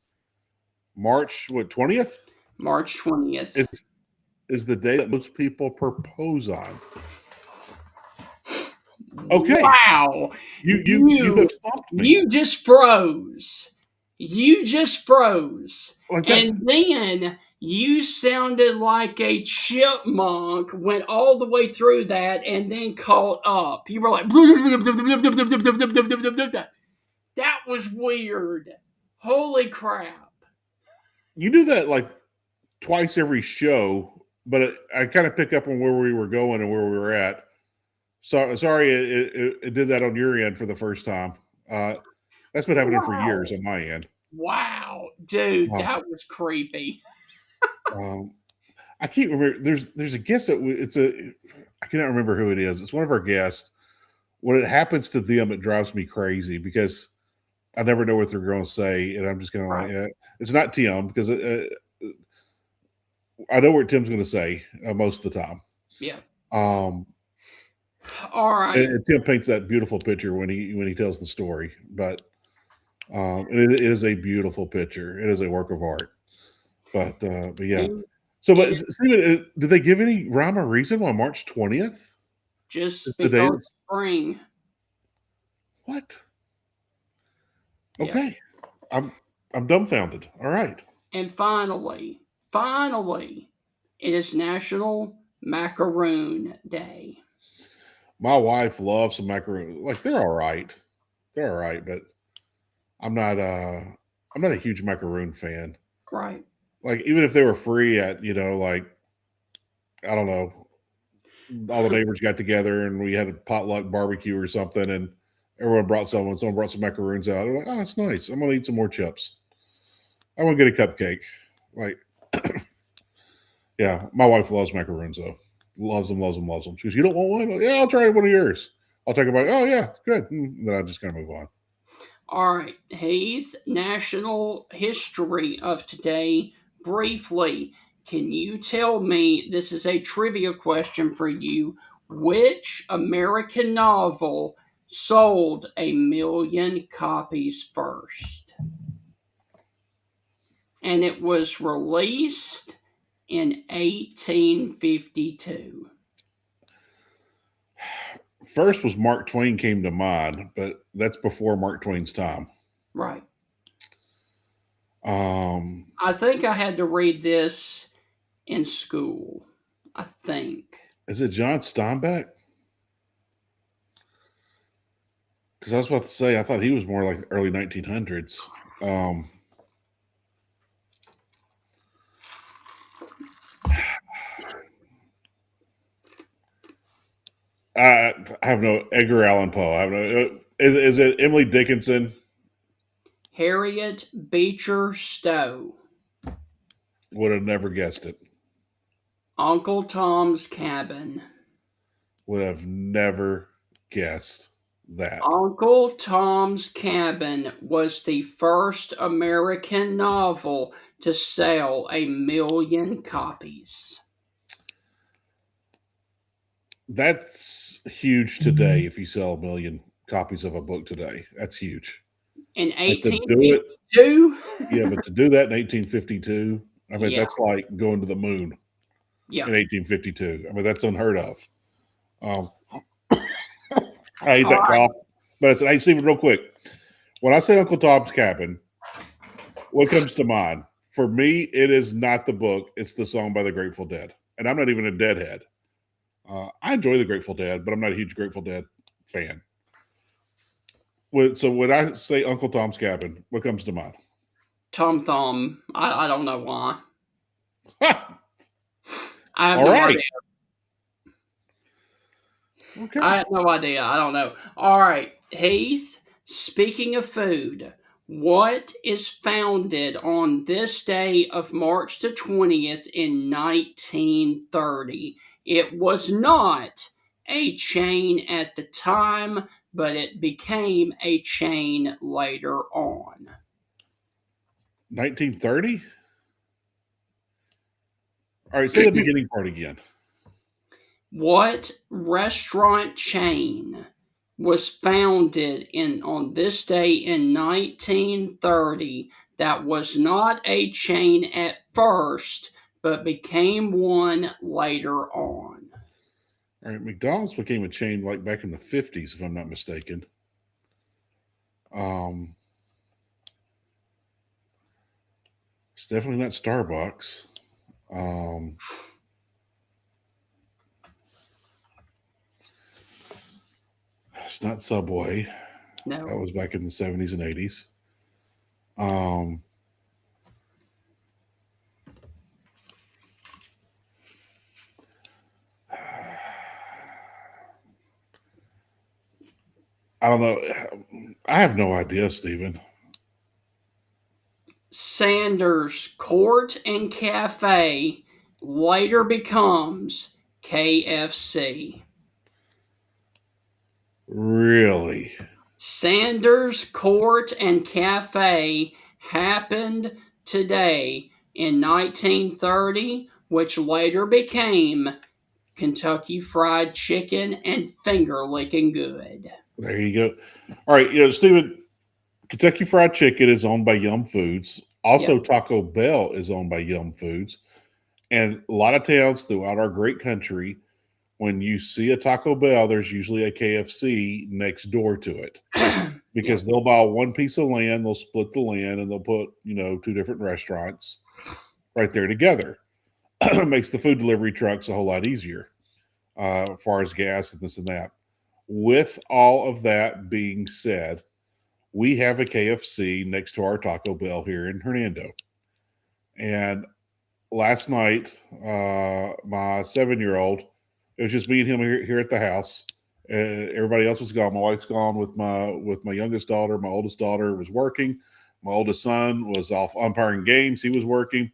March 20th? March 20th. Is the day that most people propose on. Okay. Wow. You have stopped me. You just froze. You just froze. Like that. And then you sounded like a chipmunk, went all the way through that, and then caught up. You were like, that was weird. Holy crap. You do that like twice every show, but I kind of pick up on where we were going and where we were at. So sorry, it did that on your end for the first time. That's been happening for years on my end. Wow, dude, that was creepy. I can't remember. There's a guest that I cannot remember who it is. It's one of our guests. When it happens to them, it drives me crazy because I never know what they're going to say, and I'm just going to like, it's not Tim because I know what Tim's going to say most of the time. Yeah. All right. And Tim paints that beautiful picture when he tells the story, but it is a beautiful picture. It is a work of art. But yeah. So, but Steven, did they give any rhyme or reason on March 20th? Just because spring. What? Okay. Yeah. I'm dumbfounded. All right. And finally, it is National Macaroon Day. My wife loves some macaroons. Like, they're all right. They're all right, but I'm not a huge macaroon fan. Right. Like, even if they were free at, like, I don't know, all the neighbors got together and we had a potluck barbecue or something, and everyone brought someone. Someone brought some macaroons out. They're like, "Oh, that's nice. I'm gonna eat some more chips. I want to get a cupcake." Like, yeah, my wife loves macaroons though. Loves them, loves them, loves them. She goes, "You don't want one?" Like, "Yeah, I'll try one of yours." I'll take a bite. "Oh yeah, good." And then I just kind of move on. All right, Heath, national history of today, briefly. Can you tell me, this is a trivia question for you, which American novel sold 1,000,000 copies first? And it was released in 1852. First was Mark Twain came to mind, but that's before Mark Twain's time. Right. Um, I think I had to read this in school. I think. is it John Steinbeck? Because I was about to say, I thought he was more like early 1900s. I have no Edgar Allan Poe. I have no. Is it Emily Dickinson? Harriet Beecher Stowe. Would have never guessed it. Uncle Tom's Cabin. Would have never guessed that. Uncle Tom's Cabin was the first American novel to sell 1,000,000 copies. That's huge today. If you sell 1,000,000 copies of a book today, that's huge. In But to do it, 1852? yeah, but to do that in 1852, I mean, Yeah. that's like going to the moon Yeah. in 1852. I mean, that's unheard of. I hate that cough. But I said, hey, Stephen, real quick. When I say Uncle Tom's Cabin, what comes to mind? For me, it is not the book. It's the song by the Grateful Dead. And I'm not even a Deadhead. I enjoy the Grateful Dead, but I'm not a huge Grateful Dead fan. So when I say Uncle Tom's Cabin, what comes to mind? Tom Thumb. I don't know why. Ha! I have All no right. idea. Okay. I have no idea. I don't know. All right, Heath, speaking of food, what is founded on this day of March the 20th in 1930? It was not a chain at the time, but it became a chain later on. 1930? All right, say the beginning part again. What restaurant chain was founded on this day in 1930 that was not a chain at first, but became one later on? All right, McDonald's became a chain like back in the 50s, if I'm not mistaken. It's definitely not Starbucks. It's not Subway. No. That was back in the 70s and 80s. I don't know. I have no idea, Stephen. Sanders Court and Cafe later becomes KFC. Really? Sanders Court and Cafe happened today in 1930, which later became Kentucky Fried Chicken and Finger Licking Good. There you go. All right, Stephen, Kentucky Fried Chicken is owned by Yum Foods. Also, Yep. Taco Bell is owned by Yum Foods. And a lot of towns throughout our great country, when you see a Taco Bell, there's usually a KFC next door to it. Because they'll buy one piece of land, they'll split the land, and they'll put, two different restaurants right there together. It makes the food delivery trucks a whole lot easier as far as gas and this and that. With all of that being said, we have a KFC next to our Taco Bell here in Hernando. And last night, my 7-year-old It was just me and him here at the house. Everybody else was gone. My wife's gone with my youngest daughter. My oldest daughter was working. My oldest son was off umpiring games. He was working.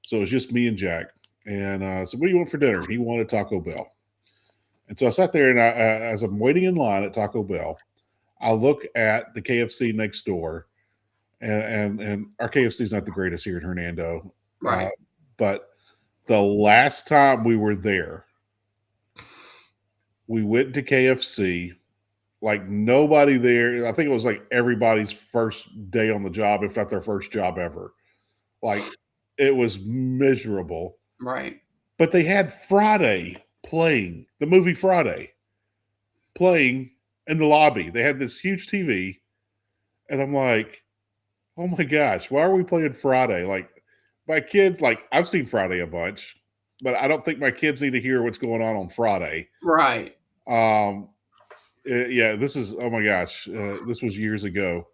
So it was just me and Jack. And I said, what do you want for dinner? He wanted Taco Bell. And so I sat there, and as I'm waiting in line at Taco Bell, I look at the KFC next door. And our KFC is not the greatest here in Hernando. Right. But the last time we were there, we went to KFC, like nobody there. I think it was like everybody's first day on the job, if not their first job ever. Like it was miserable. Right. But they had Friday playing, the movie Friday, playing in the lobby. They had this huge TV. And I'm like, oh my gosh, why are we playing Friday? Like my kids, like I've seen Friday a bunch, but I don't think my kids need to hear what's going on Friday. Right. Yeah, this is, oh my gosh, this was years ago.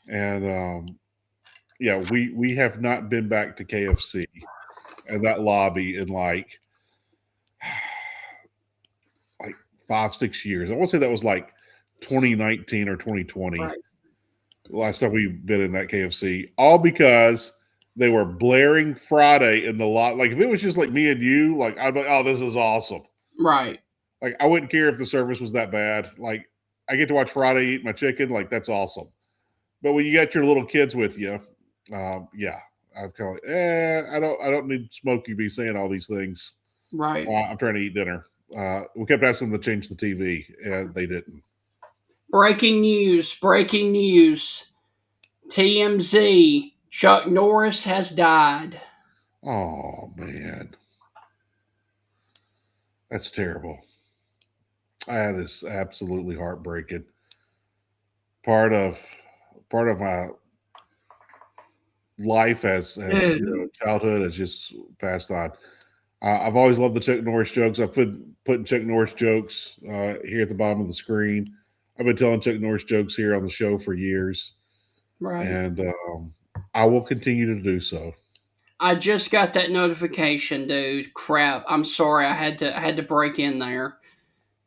And yeah, we have not been back to KFC and that lobby in like 5-6 years. I want to say that was like 2019 or 2020. Right. Last time we've been in that KFC, all because they were blaring Friday in the lot. Like if it was just like me and you, like I'd be like, oh, this is awesome. Right. Like I wouldn't care if the service was that bad. Like I get to watch Friday eat my chicken. Like that's awesome. But when you got your little kids with you, yeah, I'm kind of like, I don't need Smokey be saying all these things. Right. I'm trying to eat dinner. We kept asking them to change the TV, and they didn't. Breaking news. TMZ. Chuck Norris has died. Oh, man. That's terrible. That is absolutely heartbreaking. Part of my life as childhood has just passed on. I've always loved the Chuck Norris jokes. I've putting Chuck Norris jokes here at the bottom of the screen. I've been telling Chuck Norris jokes here on the show for years. Right. And I will continue to do so. I just got that notification, dude. Crap. I'm sorry. I had to break in there.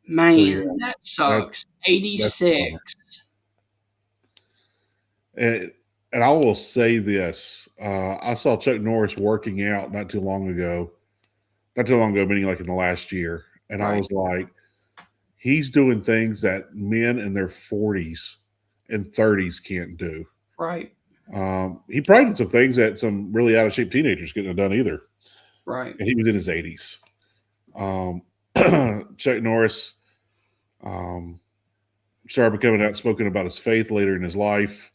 Man, So, yeah, that sucks. 86. And I will say this. I saw Chuck Norris working out not too long ago, meaning like in the last year. And Right. I was like, he's doing things that men in their 40s and 30s can't do. Right. He probably did some things that some really out of shape teenagers couldn't have done either. Right. And he was in his 80s. Chuck Norris started becoming outspoken about his faith later in his life.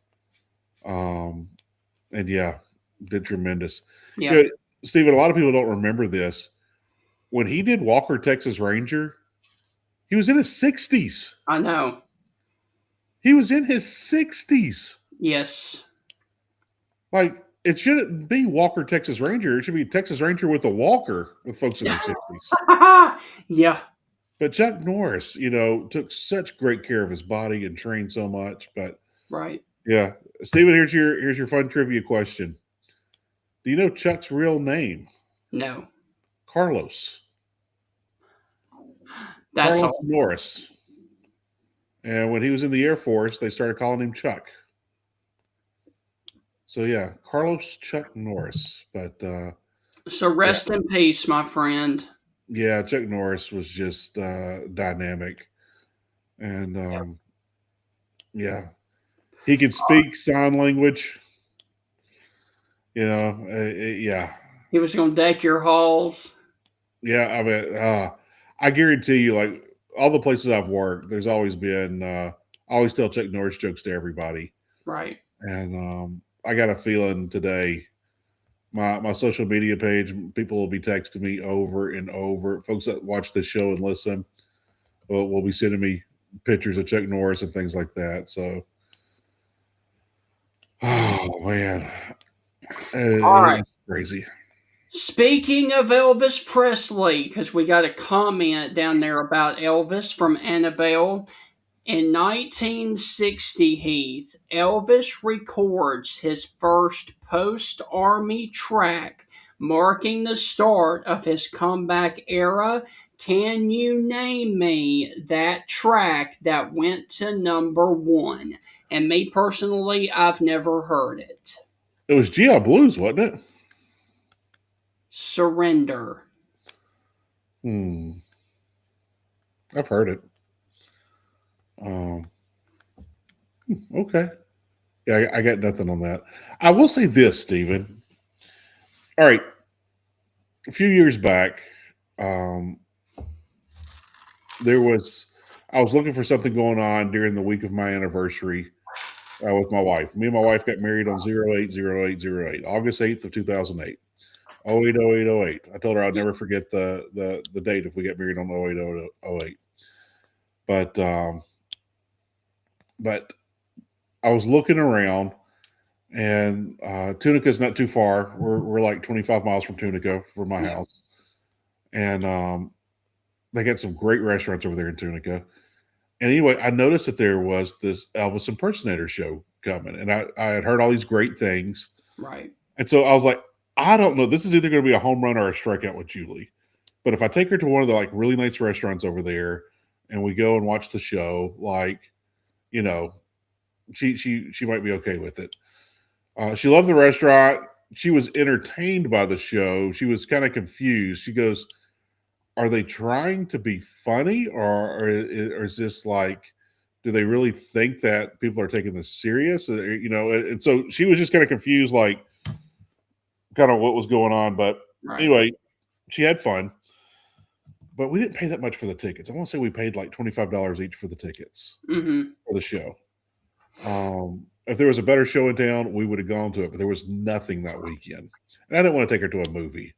And yeah, did tremendous. Yeah. You know, Stephen, a lot of people don't remember this. When he did Walker, Texas Ranger, he was in his 60s. I know. He was in his 60s. Yes. Like, it shouldn't be Walker, Texas Ranger. It should be Texas Ranger with a walker with folks in their 60s. Yeah. But Chuck Norris, took such great care of his body and trained so much. But Right. yeah, Stephen, here's your fun trivia question. Do you know Chuck's real name? No. Carlos. That's Carlos all. Norris. And when he was in the Air Force, they started calling him Chuck. So yeah, Carlos Chuck Norris. But So rest in peace, my friend. yeah, Chuck Norris was just dynamic. And yeah, he could speak sign language. Yeah. He was going to deck your halls. Yeah, I mean, I guarantee you, like all the places I've worked, there's always been. I always tell Chuck Norris jokes to everybody, Right. and I got a feeling today, my social media page, people will be texting me over and over. Folks that watch this show and listen will be sending me pictures of Chuck Norris and things like that. So, oh man, All right. crazy. Speaking of Elvis Presley, because we got a comment down there about Elvis from Annabelle. In 1960, Heath, Elvis records his first post-Army track, marking the start of his comeback era Can you name me that track that went to number one? And me personally, I've never heard it. It was GI Blues, wasn't it? Surrender. I've heard it. Okay. Yeah, I got nothing on that. I will say this, Stephen. All right. A few years back, I was looking for something going on during the week of my anniversary with my wife. Me and my wife got married on 08/08/08, August 8th of 2008. 08/08/08. I told her I'd never forget the date if we get married on 08/08. But I was looking around, and Tunica's not too far. We're like 25 miles from Tunica from my house, and they got some great restaurants over there in Tunica. And anyway, I noticed that there was this Elvis impersonator show coming, and I had heard all these great things. Right. And so I was like, I don't know. This is either going to be a home run or a strikeout with Julie. But if I take her to one of the like really nice restaurants over there, and we go and watch the show, like, you know, she might be okay with it. She loved the restaurant. She was entertained by the show. She was kind of confused. She goes, "Are they trying to be funny, or is this like, do they really think that people are taking this serious?" You know, and so she was just kind of confused, like, kind of what was going on. But anyway, she had fun. But we didn't pay that much for the tickets. I want to say we paid like $25 each for the tickets for the show. If there was a better show in town, we would have gone to it, but there was nothing that weekend. And I didn't want to take her to a movie.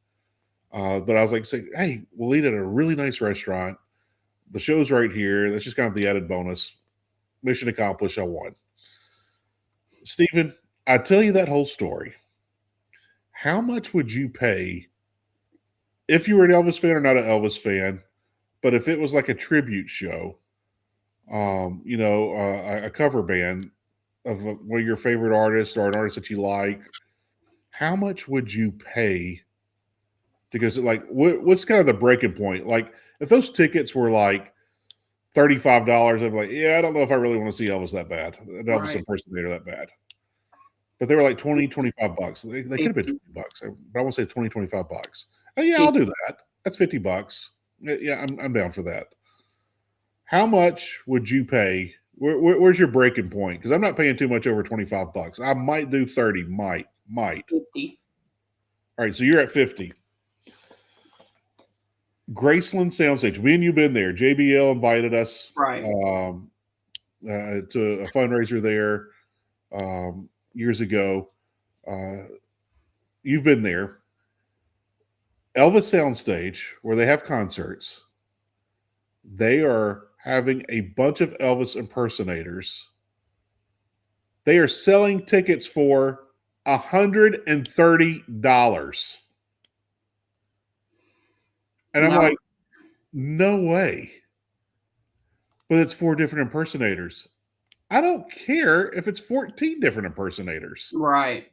But I was like, hey, we'll eat at a really nice restaurant. The show's right here. That's just kind of the added bonus. Mission accomplished. I won. Stephen, I tell you that whole story. How much would you pay if you were an Elvis fan or not an Elvis fan, but if it was like a tribute show, a cover band of one of your favorite artists or an artist that you like, how much would you pay? Because like, what's kind of the breaking point? Like, if those tickets were like $35, I'd be like, yeah, I don't know if I really want to see Elvis that bad, an Elvis impersonator that bad. But they were like $20-$25. They could have been $20, but I want to say $20-$25. Oh, yeah, I'll do that. That's $50. Yeah, I'm down for that. How much would you pay? Where's your breaking point? Because I'm not paying too much over $25. I might do 30. Might. 50. All right, so you're at 50. Graceland Soundstage. Me and you've been there. JBL invited us to a fundraiser there years ago. You've been there. Elvis Soundstage, where they have concerts, they are having a bunch of Elvis impersonators. They are selling tickets for $130. And I'm like, no way. But it's 4 different impersonators. I don't care if it's 14 different impersonators. Right.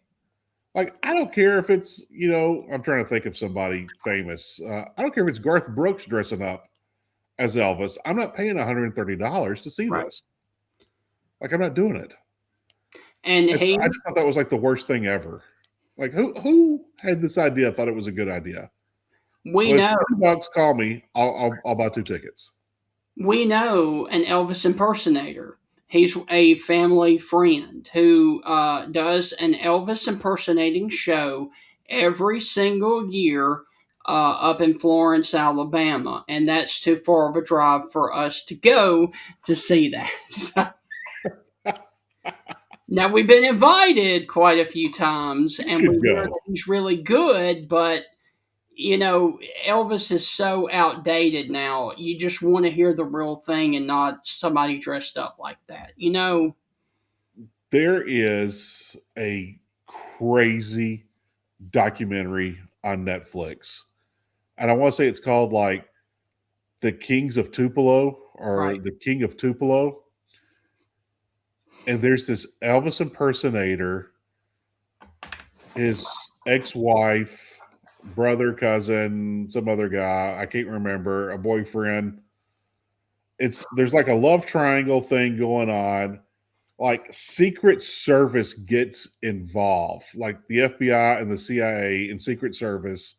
Like, I don't care if it's, I'm trying to think of somebody famous. I don't care if it's Garth Brooks dressing up as Elvis. I'm not paying $130 to see this. Like, I'm not doing it. And I just thought that was like the worst thing ever. Like, who had this idea? Thought it was a good idea. We know. $30, call me. I'll buy 2 tickets. We know an Elvis impersonator. He's a family friend who does an Elvis impersonating show every single year up in Florence, Alabama. And that's too far of a drive for us to go to see that. Now, we've been invited quite a few times, and we hear that he's really good, but Elvis is so outdated now. You just want to hear the real thing and not somebody dressed up like that. There is a crazy documentary on Netflix. And I want to say it's called like The Kings of Tupelo or The King of Tupelo. And there's this Elvis impersonator. His ex-wife brother, cousin, some other guy, I can't remember, a boyfriend. There's like a love triangle thing going on. Like Secret Service gets involved, like the FBI and the CIA and Secret Service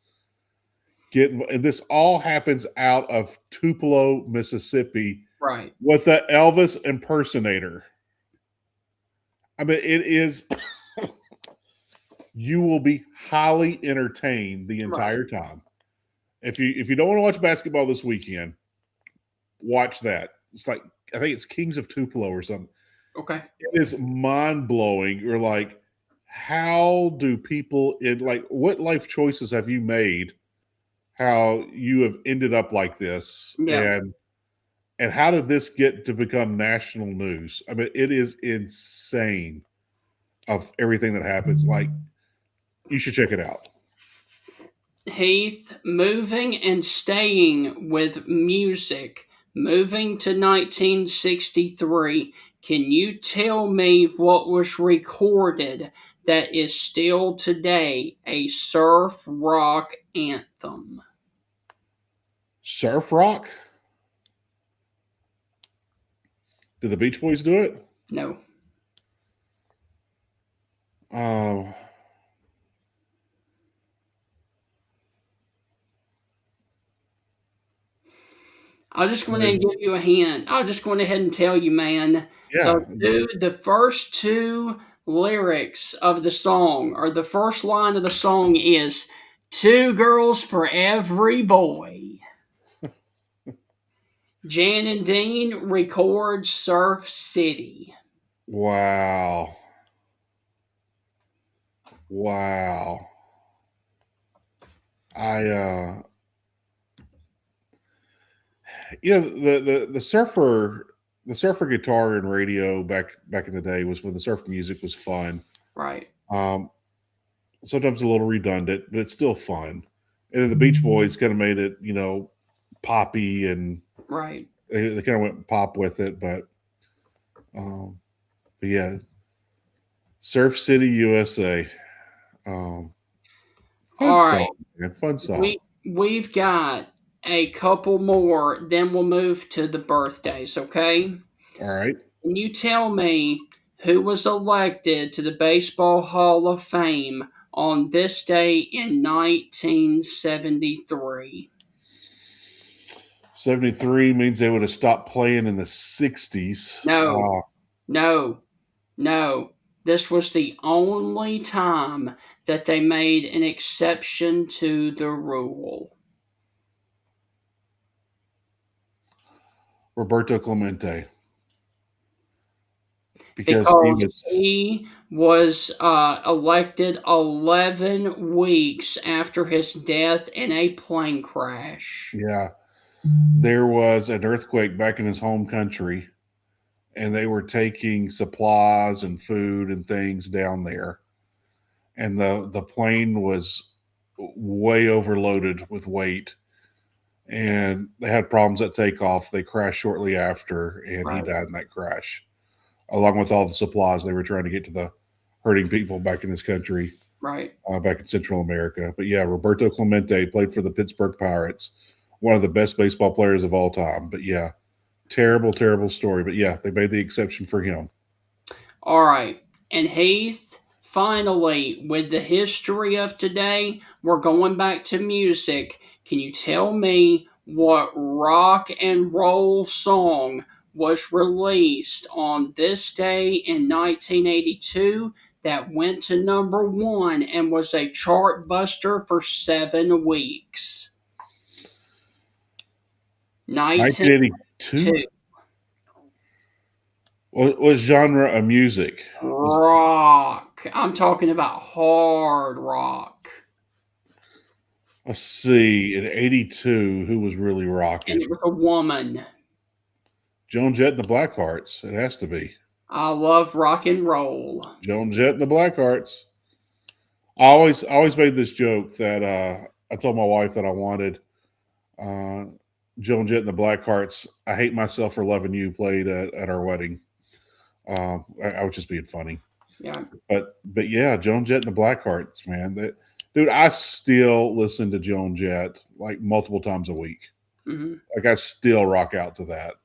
and this all happens out of Tupelo, Mississippi, Right. with the Elvis impersonator. I mean, it is. You will be highly entertained the entire time. If you don't want to watch basketball this weekend, watch that. It's like, I think it's Kings of Tupelo or something. Okay. It is mind blowing. You're like, how do people what life choices have you made? How you have ended up like this, Yeah. and how did this get to become national news? I mean, it is insane of everything that happens. Like, you should check it out. Heath, moving and staying with music, moving to 1963, can you tell me what was recorded that is still today a surf rock anthem? Surf rock? Did the Beach Boys do it? No. I'll just go ahead and give you a hint. I'll just go ahead and tell you, man. Yeah. The first two lyrics of the song, or the first line of the song, is "Two girls for every boy." Jan and Dean record Surf City. Wow. The surfer guitar and radio back in the day was when the surf music was fun. Right. Sometimes a little redundant, but it's still fun. And then the Beach Boys kind of made it, poppy, and right. They kind of went pop with it, but yeah, Surf City, USA. Fun All song, right. man. Fun song. We've got a couple more, then we'll move to the birthdays, okay? All right. Can you tell me who was elected to the Baseball Hall of Fame on this day in 1973? 73 means they would have stopped playing in the 60s. No. This was the only time that they made an exception to the rule. Roberto Clemente. Because he was elected 11 weeks after his death in a plane crash. Yeah. There was an earthquake back in his home country, and they were taking supplies and food and things down there. And the plane was way overloaded with weight, and they had problems at takeoff. They crashed shortly after, and he died in that crash, along with all the supplies they were trying to get to the hurting people back in his country, right? Back in Central America. But yeah, Roberto Clemente played for the Pittsburgh Pirates, one of the best baseball players of all time. But yeah, terrible, terrible story. But yeah, they made the exception for him. All right. And Heath, finally, with the history of today, we're going back to music. Can you tell me what rock and roll song was released on this day in 1982 that went to number 1 and was a chart buster for 7 weeks? 1982? What genre of music? Rock. I'm talking about hard rock. Let's see. In 82, who was really rocking? And it was a woman. Joan Jett and the Blackhearts. It has to be. I love rock and roll. Joan Jett and the Blackhearts. I always made this joke that I told my wife that I wanted Joan Jett and the Blackhearts, "I Hate Myself for Loving You" played at our wedding. I was just being funny. Yeah. But yeah, Joan Jett and the Blackhearts, man. Dude, I still listen to Joan Jett like multiple times a week. Mm-hmm. Like I still rock out to that.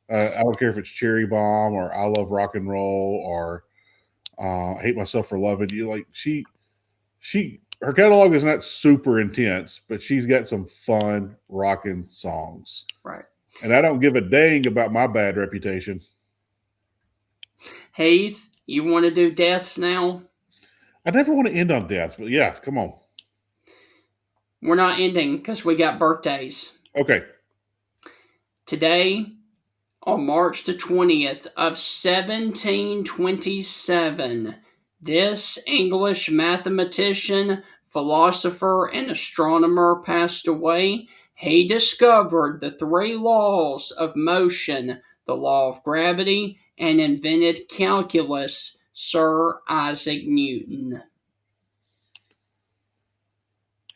I don't care if it's Cherry Bomb or I Love Rock and Roll or I Hate Myself for Loving You. Like her catalog is not super intense, but she's got some fun rocking songs. Right. And I don't give a dang about my bad reputation. Heath, you want to do deaths now? I never want to end on deaths, but yeah, come on. We're not ending because we got birthdays. Okay. Today, on March the 20th of 1727, this English mathematician, philosopher, and astronomer passed away. He discovered the 3 laws of motion, the law of gravity, and invented calculus, Sir Isaac Newton.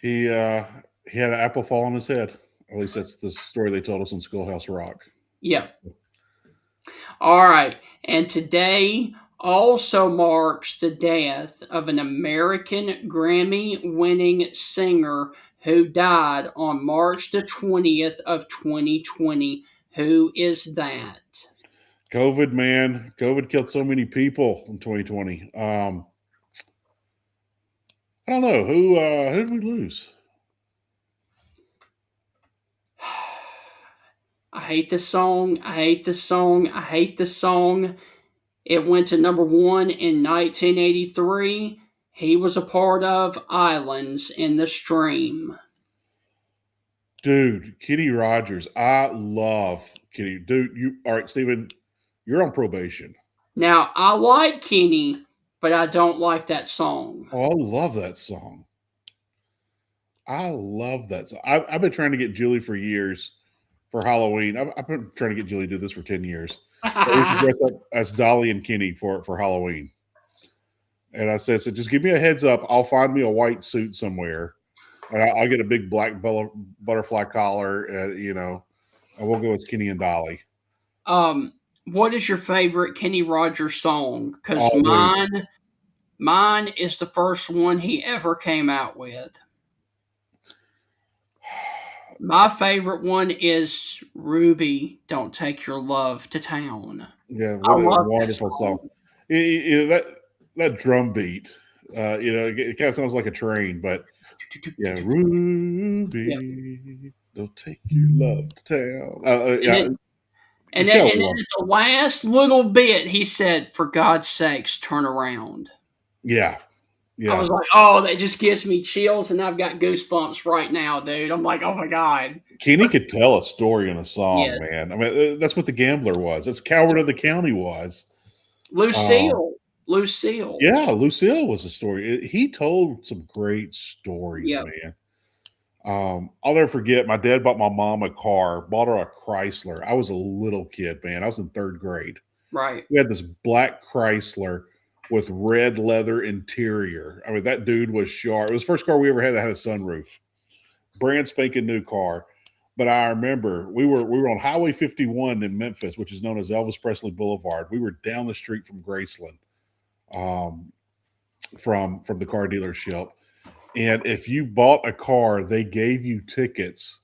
He had an apple fall on his head. At least that's the story they told us on Schoolhouse Rock. Yep. All right. And today also marks the death of an American Grammy-winning singer who died on March the 20th of 2020. Who is that? COVID, man. COVID killed so many people in 2020. I don't know. Who did we lose? I hate the song. I hate the song. I hate the song. It went to number 1 in 1983. He was a part of Islands in the Stream. Dude, Kenny Rogers. I love Kenny. Dude, all right, Steven, you're on probation. Now, I like Kenny, but I don't like that song. Oh, I love that song. I love that song. I've been trying to get Julie for years for Halloween. I've been trying to get Julie to do this for 10 years. We should dress up as Dolly and Kenny for Halloween. And I said, just give me a heads up. I'll find me a white suit somewhere. And I'll get a big black butterfly collar, and we'll go as Kenny and Dolly. What is your favorite Kenny Rogers song? Because mine is the first one he ever came out with. My favorite one is Ruby, Don't Take Your Love to Town. Yeah, what a wonderful song. That drum beat, it kind of sounds like a train, but yeah, Ruby, don't take your love to town. And then at the last little bit, he said, "For God's sakes, turn around." Yeah. I was like, "Oh, that just gives me chills, and I've got goosebumps right now, dude." I'm like, "Oh my God." Kenny could tell a story in a song, Yes. man. I mean, that's what The Gambler was. That's Coward of the County was. Lucille. Yeah, Lucille was a story. He told some great stories, man. I'll never forget, my dad bought my mom a car, bought her a Chrysler. I was a little kid, man. I was in 3rd grade. Right. We had this black Chrysler with red leather interior. I mean, that dude was sharp. It was the first car we ever had that had a sunroof. Brand spanking new car. But I remember we were on Highway 51 in Memphis, which is known as Elvis Presley Boulevard. We were down the street from Graceland, from the car dealership. And if you bought a car, they gave you tickets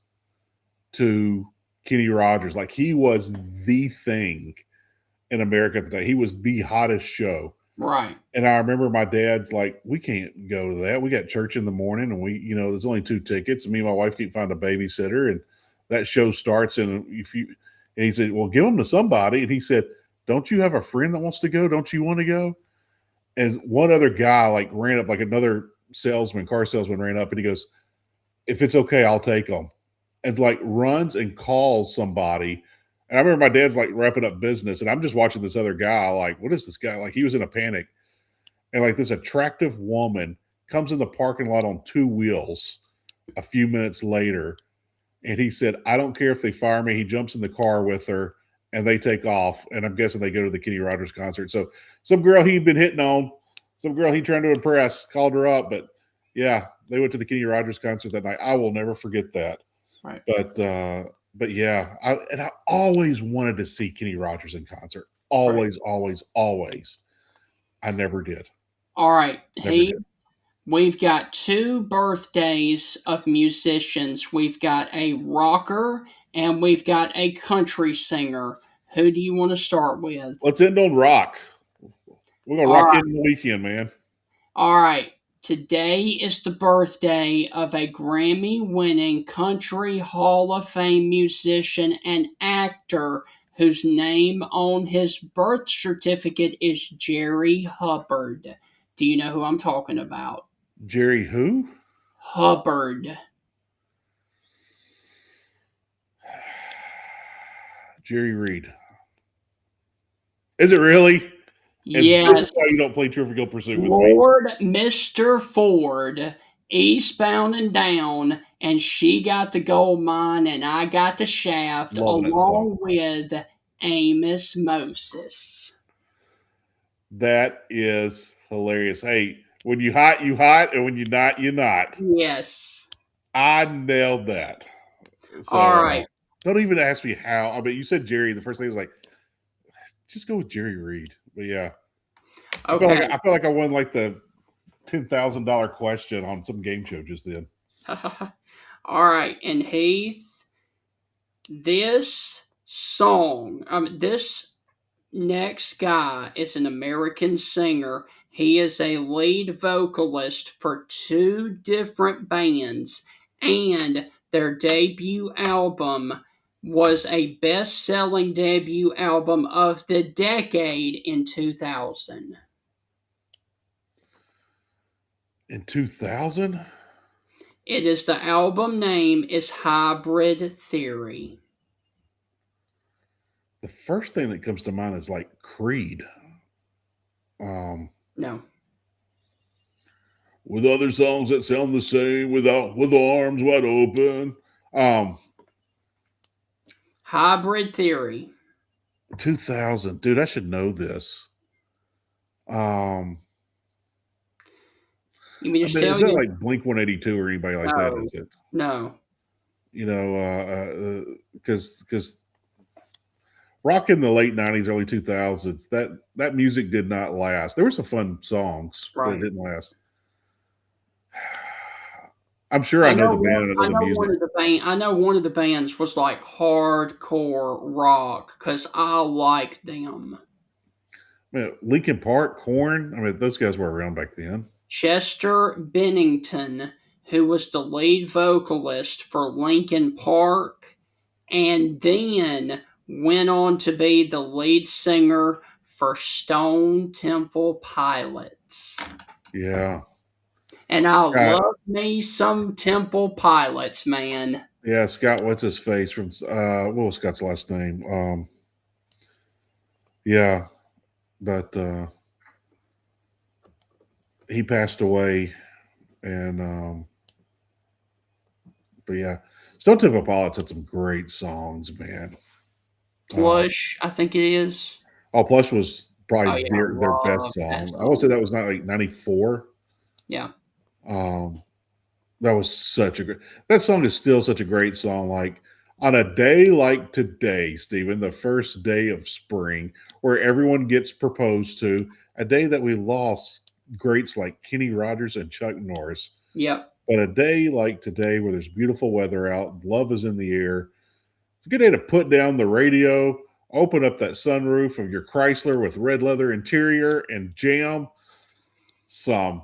to Kenny Rogers. Like, he was the thing in America today. He was the hottest show. Right. And I remember my dad's like, we can't go to that. We got church in the morning, and there's only 2 tickets. And me and my wife can't find a babysitter. And that show starts. And he said, well, give them to somebody. And he said, don't you have a friend that wants to go? Don't you want to go? And one other guy ran up, another car salesman ran up, and he goes, if it's okay, I'll take them. And runs and calls somebody. And I remember my dad's wrapping up business, and I'm just watching this other guy. What is this guy? He was in a panic. And this attractive woman comes in the parking lot on 2 wheels a few minutes later. And he said, I don't care if they fire me. He jumps in the car with her, and they take off. And I'm guessing they go to the Kenny Rogers concert. So some girl he'd been hitting on, some girl he trying to impress, called her up. But yeah, they went to the Kenny Rogers concert that night. I will never forget that. Right. But yeah, I always wanted to see Kenny Rogers in concert. Always, always, always. I never did. All right. we've got two birthdays of musicians. We've got a rocker and we've got a country singer. Who do you want to start with? Let's end on rock. We're going to All rock right. in the weekend, man. All right. Today is the birthday of a Grammy-winning Country Hall of Fame musician and actor whose name on his birth certificate is Jerry Hubbard. Do you know who I'm talking about? Jerry who? Hubbard. Jerry Reed. Is it really? And Yes. this is why you don't play Trivial Pursuit with Lord Mr. Ford, Eastbound and Down, and She Got the Gold Mine, and I Got the Shaft, Love that along with Amos Moses. That is hilarious. Hey, when you hot, and when you're not, you're not. Yes. I nailed that. So, All right. Don't even ask me how. I mean, you said Jerry. The first thing is like, just go with Jerry Reed. But yeah. Okay. I feel like I won like the $10,000 question on some game show just then. All right. And Heath, this next guy is an American singer. He is a lead vocalist for two different bands, and their debut album was a best-selling debut album of the decade in 2000. In 2000? The album name is Hybrid Theory. The first thing that comes to mind is like Creed. No. With other songs that sound the same, with arms wide open. Hybrid Theory. 2000, dude, I should know this. You mean it's not like Blink 182 or anybody like that, is it? No. You know, because rock in the late 90s, early 2000s, that music did not last. There were some fun songs, but it didn't last. I'm sure I know the band and I know the music. I know one of the bands was like hardcore rock because I liked them. Linkin Park, Korn. I mean, those guys were around back then. Chester Bennington, who was the lead vocalist for Linkin Park, and then went on to be the lead singer for Stone Temple Pilots. Yeah. And I love me some Temple Pilots, man. Yeah, Scott, what's his face from what was Scott's last name? Yeah. But he passed away, and but yeah, Stone Temple Pilots had some great songs, man. Plush, I think it is. Oh, Plush was probably their best song. I would say that was not like 94. Yeah. That was such a great. That song is still such a great song. Like on a day like today, Stephen, the first day of spring, where everyone gets proposed to, a day that we lost greats like Kenny Rogers and Chuck Norris. Yep. But a day like today, where there's beautiful weather out, love is in the air. It's a good day to put down the radio, open up that sunroof of your Chrysler with red leather interior, and jam some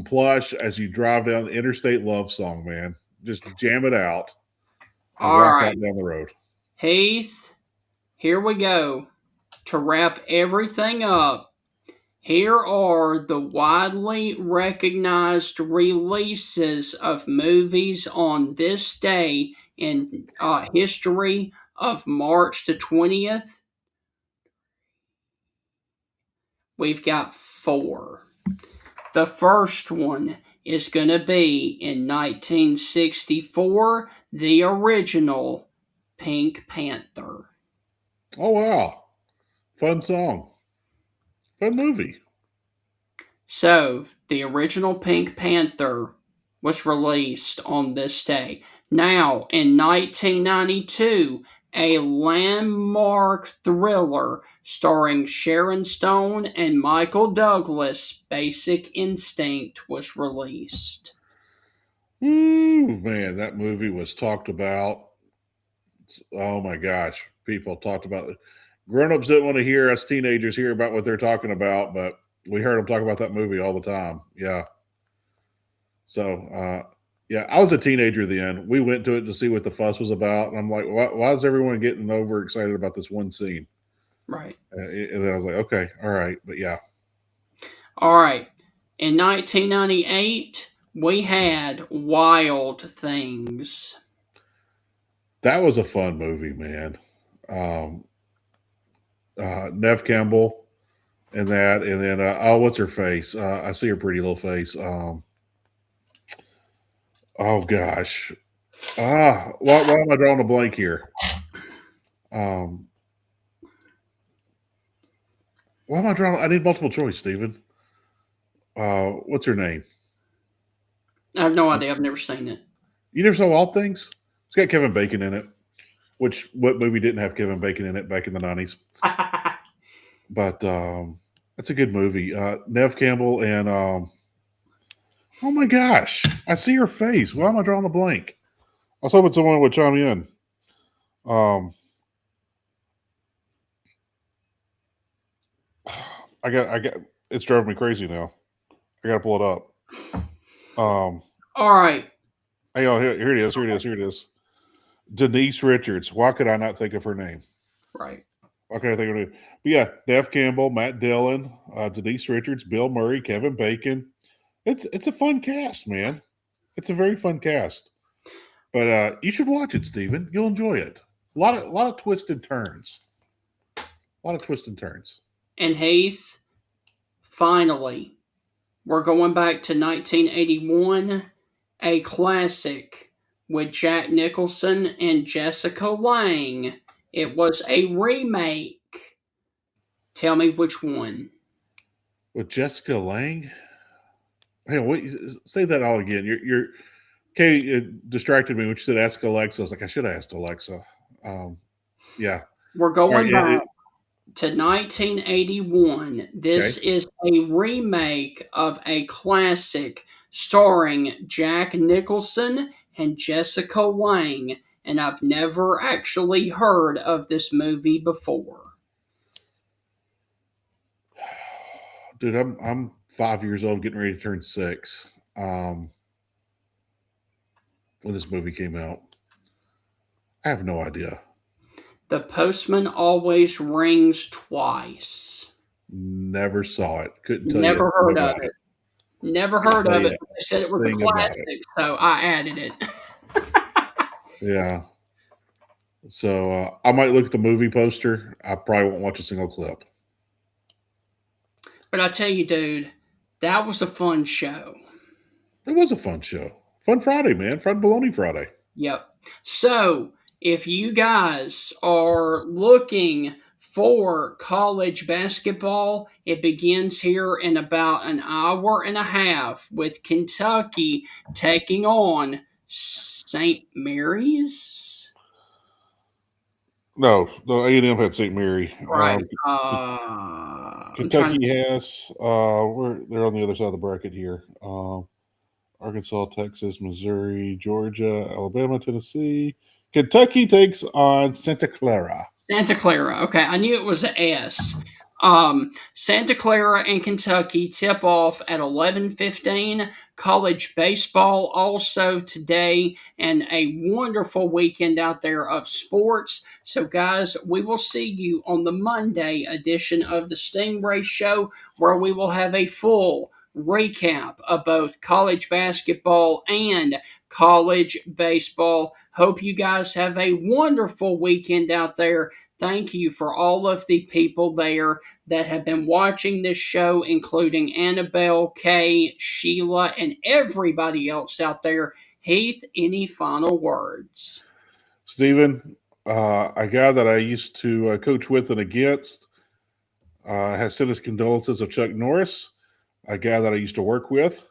Plush as you drive down the interstate love song, man. Just jam it out and rock out down the road. Heath, here we go. To wrap everything up, here are the widely recognized releases of movies on this day in history of March the 20th. We've got 4. The first one is going to be in 1964, the original Pink Panther. Oh, wow. Fun song. Fun movie. So, the original Pink Panther was released on this day. Now, in 1992, a landmark thriller starring Sharon Stone and Michael Douglas, Basic Instinct was released. Ooh, man, that movie was talked about. Oh my gosh, people talked about it. Grown-ups didn't want to hear us teenagers hear about what they're talking about, but we heard them talk about that movie all the time. Yeah. So, yeah, I was a teenager then. We went to it to see what the fuss was about, and I'm like, why is everyone getting overexcited about this one scene? Right. And then I was like, okay, all right, but yeah. All right. In 1998, we had Wild Things. That was a fun movie, man. Nev Campbell and that, and then what's her face? I see her pretty little face. Oh gosh, why am I drawing a blank here? Why am I drawing? I need multiple choice, Stephen. What's her name? I have no idea. I've never seen it. You never saw Wild Things? It's got Kevin Bacon in it. What movie didn't have Kevin Bacon in it back in the 90s? But that's a good movie. Nev Campbell and oh my gosh, I see her face. Why am I drawing a blank? I was hoping someone would chime in. I got. It's driving me crazy now. I got to pull it up. All right. Hey, here it is. Here it is. Denise Richards. Why could I not think of her name? Right. Why could I think of her name? But yeah, Nev Campbell, Matt Dillon, Denise Richards, Bill Murray, Kevin Bacon. It's a fun cast, man. It's a very fun cast. But you should watch it, Stephen. You'll enjoy it. A lot of twists and turns. And Heath, finally, we're going back to 1981, a classic with Jack Nicholson and Jessica Lange. It was a remake. Tell me which one. With Jessica Lange? Hey, wait, say that all again. You're okay. It distracted me when you said ask Alexa. I was like, I should have asked Alexa. Yeah. We're going back to 1981. This is a remake of a classic starring Jack Nicholson and Jessica Lange, and I've never actually heard of this movie before. Dude, I'm 5 years old, getting ready to turn 6. When this movie came out, I have no idea. The Postman Always Rings Twice. Never saw it. Couldn't tell you. Never heard of it. Never heard of it. They said it was a classic, so I added it. Yeah. So I might look at the movie poster. I probably won't watch a single clip. But I tell you, dude, that was a fun show. It was a fun show. Fun Friday, man. Fun Baloney Friday. Yep. So, if you guys are looking for college basketball, it begins here in about an hour and a half with Kentucky taking on St. Mary's. No, A&M had St. Mary. Right. Kentucky has. They're on the other side of the bracket here. Arkansas, Texas, Missouri, Georgia, Alabama, Tennessee. Kentucky takes on Santa Clara. Santa Clara. Okay, I knew it was an S. Santa Clara and Kentucky tip off at 11:15. College baseball also today, and a wonderful weekend out there of sports. So, guys, we will see you on the Monday edition of the Stingray Show, where we will have a full recap of both college basketball and college baseball. Hope you guys have a wonderful weekend out there. Thank you for all of the people there that have been watching this show, including Annabelle, Kay, Sheila, and everybody else out there. Heath, any final words? Stephen, a guy that I used to coach with and against has sent his condolences of Chuck Norris. A guy that I used to work with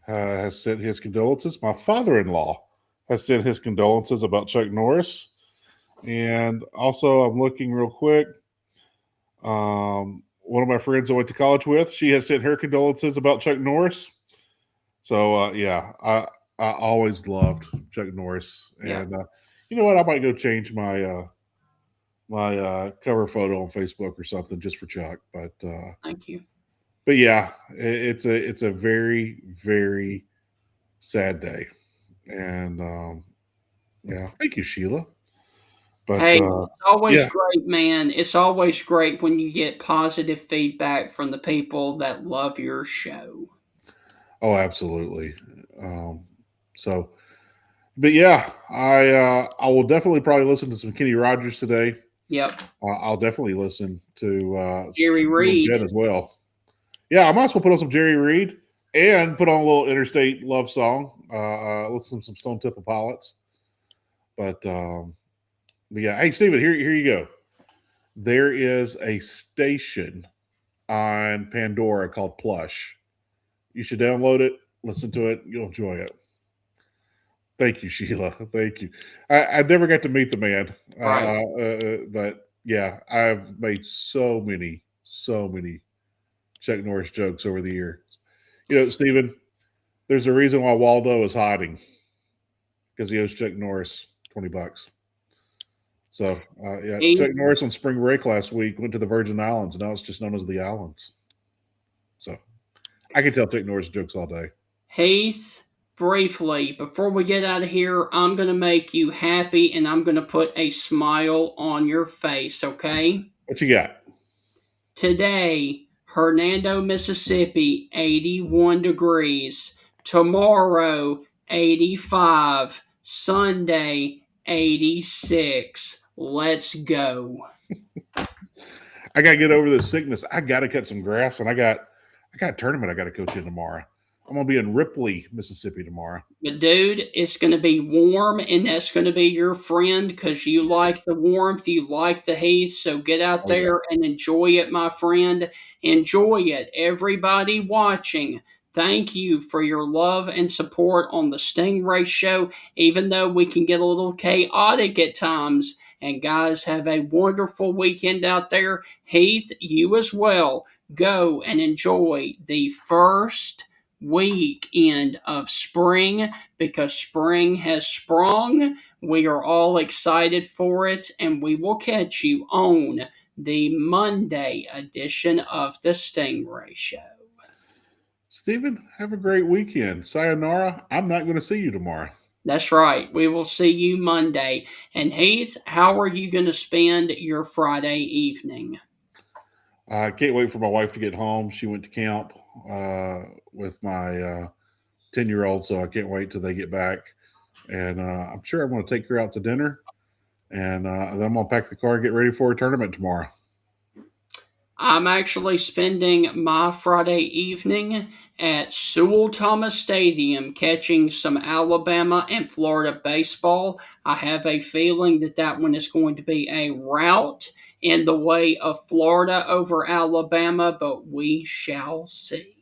has sent his condolences. My father-in-law has sent his condolences about Chuck Norris. And also, I'm looking real quick. One of my friends I went to college with, she has sent her condolences about Chuck Norris. So yeah, I always loved Chuck Norris, and you know what? I might go change my my cover photo on Facebook or something just for Chuck. Thank you. But yeah, it's a very very sad day, and yeah, thank you, Sheila. But Hey, it's always yeah, great, man. It's always great when you get positive feedback from the people that love your show. oh, absolutely. Um, so, but yeah, I will definitely probably listen to some Kenny Rogers today. Yep. I'll definitely listen to Jerry Little Reed. Jen as well. Yeah, I might as well put on some Jerry Reed and put on a little Interstate Love song. Listen to some Stone Temple Pilots. But yeah, hey Steven, here you go. There is a station on Pandora called Plush. You should download it, listen to it, you'll enjoy it. Thank you, Sheila. Thank you. I never got to meet the man, Right. but yeah, I've made so many Chuck Norris jokes over the years. You know, Steven, there's a reason why Waldo is hiding because he owes Chuck Norris $20. So yeah, Heath, Chuck Norris on spring break last week went to the Virgin Islands. Now it's just known as the Islands. So I can tell Chuck Norris jokes all day. Heath, briefly, before we get out of here, I'm going to make you happy and I'm going to put a smile on your face, okay? What you got? Today, Hernando, Mississippi, 81 degrees. Tomorrow, 85. Sunday, 86. Let's go. I got to get over this sickness. I got to cut some grass, and I got a tournament I got to coach in tomorrow. I'm gonna be in Ripley, Mississippi tomorrow. But dude, it's going to be warm, and that's going to be your friend because you like the warmth, you like the heat. So get out Oh yeah. there and enjoy it, my friend. Enjoy it. Everybody watching, thank you for your love and support on the Stingray Show, even though we can get a little chaotic at times. And guys, have a wonderful weekend out there. Heath, you as well. Go and enjoy the first weekend of spring because spring has sprung. We are all excited for it, and we will catch you on the Monday edition of the Stingray Show. Steven, have a great weekend. Sayonara. I'm not going to see you tomorrow. That's right. We will see you Monday. And Heath, how are you going to spend your Friday evening? I can't wait for my wife to get home. She went to camp with my 10-year-old, so I can't wait till they get back. And I'm sure I'm going to take her out to dinner, and then I'm going to pack the car and get ready for a tournament tomorrow. I'm actually spending my Friday evening at Sewell Thomas Stadium catching some Alabama and Florida baseball. I have a feeling that that one is going to be a rout in the way of Florida over Alabama, but we shall see.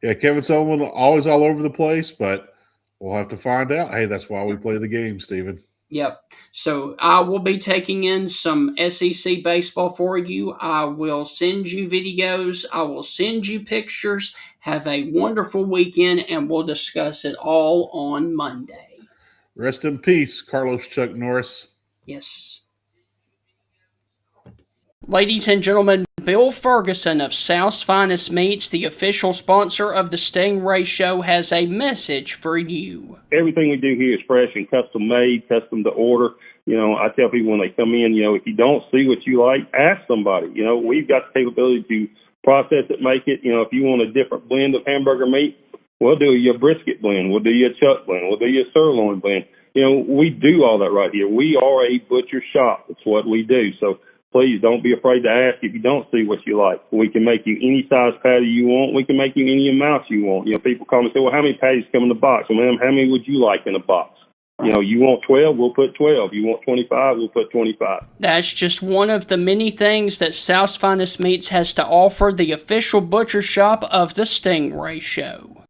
Yeah, Kevin Sullivan always all over the place, but we'll have to find out. Hey, that's why we play the game, Steven. Yep. So I will be taking in some SEC baseball for you. I will send you videos. I will send you pictures. Have a wonderful weekend, and we'll discuss it all on Monday. Rest in peace, Carlos Chuck Norris. Yes. Ladies and gentlemen, Bill Ferguson of South's Finest Meats, the official sponsor of the Stingray Show, has a message for you. Everything we do here is fresh and custom made, custom to order. You know, I tell people when they come in, you know, if you don't see what you like, ask somebody. You know, we've got the capability to process it, make it. You know, if you want a different blend of hamburger meat, we'll do your brisket blend. We'll do your chuck blend. We'll do your sirloin blend. You know, we do all that right here. We are a butcher shop. It's what we do. So please don't be afraid to ask if you don't see what you like. We can make you any size patty you want. We can make you any amount you want. You know, people call me and say, well, how many patties come in the box? Well, ma'am, how many would you like in a box? You know, you want 12, we'll put 12. You want 25, we'll put 25. That's just one of the many things that South's Finest Meats has to offer, the official butcher shop of the Stingray Show.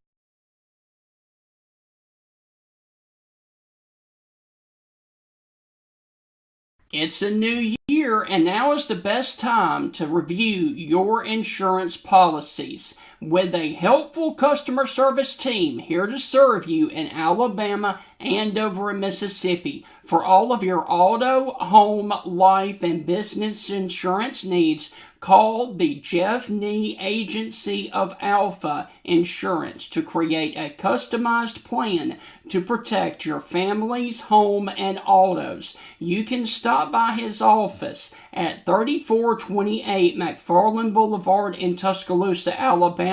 It's a new year, and now is the best time to review your insurance policies. With a helpful customer service team here to serve you in Alabama and over in Mississippi for all of your auto, home, life, and business insurance needs, call the Jeff Nee Agency of Alpha Insurance to create a customized plan to protect your family's home and autos. You can stop by his office at 3428 McFarland Boulevard in Tuscaloosa, Alabama,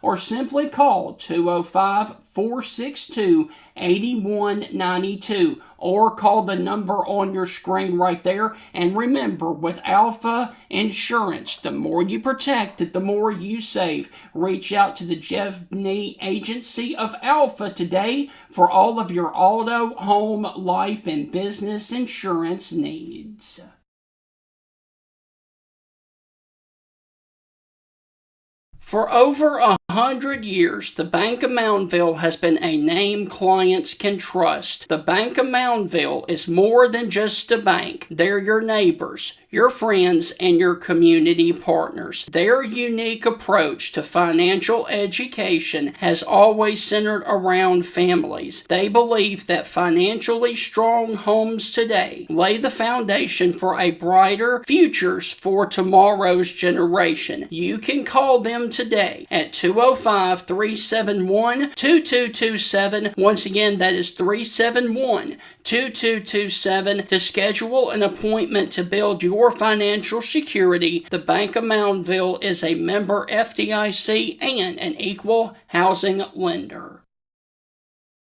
or simply call 205-462-8192, or call the number on your screen right there. And remember, with Alpha Insurance, the more you protect it, the more you save. Reach out to the Jeff Nee Agency of Alpha today for all of your auto, home, life, and business insurance needs. For over 100 years, the Bank of Moundville has been a name clients can trust. The Bank of Moundville is more than just a bank. They're your neighbors, your friends, and your community partners. Their unique approach to financial education has always centered around families. They believe that financially strong homes today lay the foundation for a brighter futures for tomorrow's generation. You can call them today at 205-371-2227. Once again, that is 371-2227 to schedule an appointment to build your financial security. The Bank of Moundville is a member FDIC and an equal housing lender.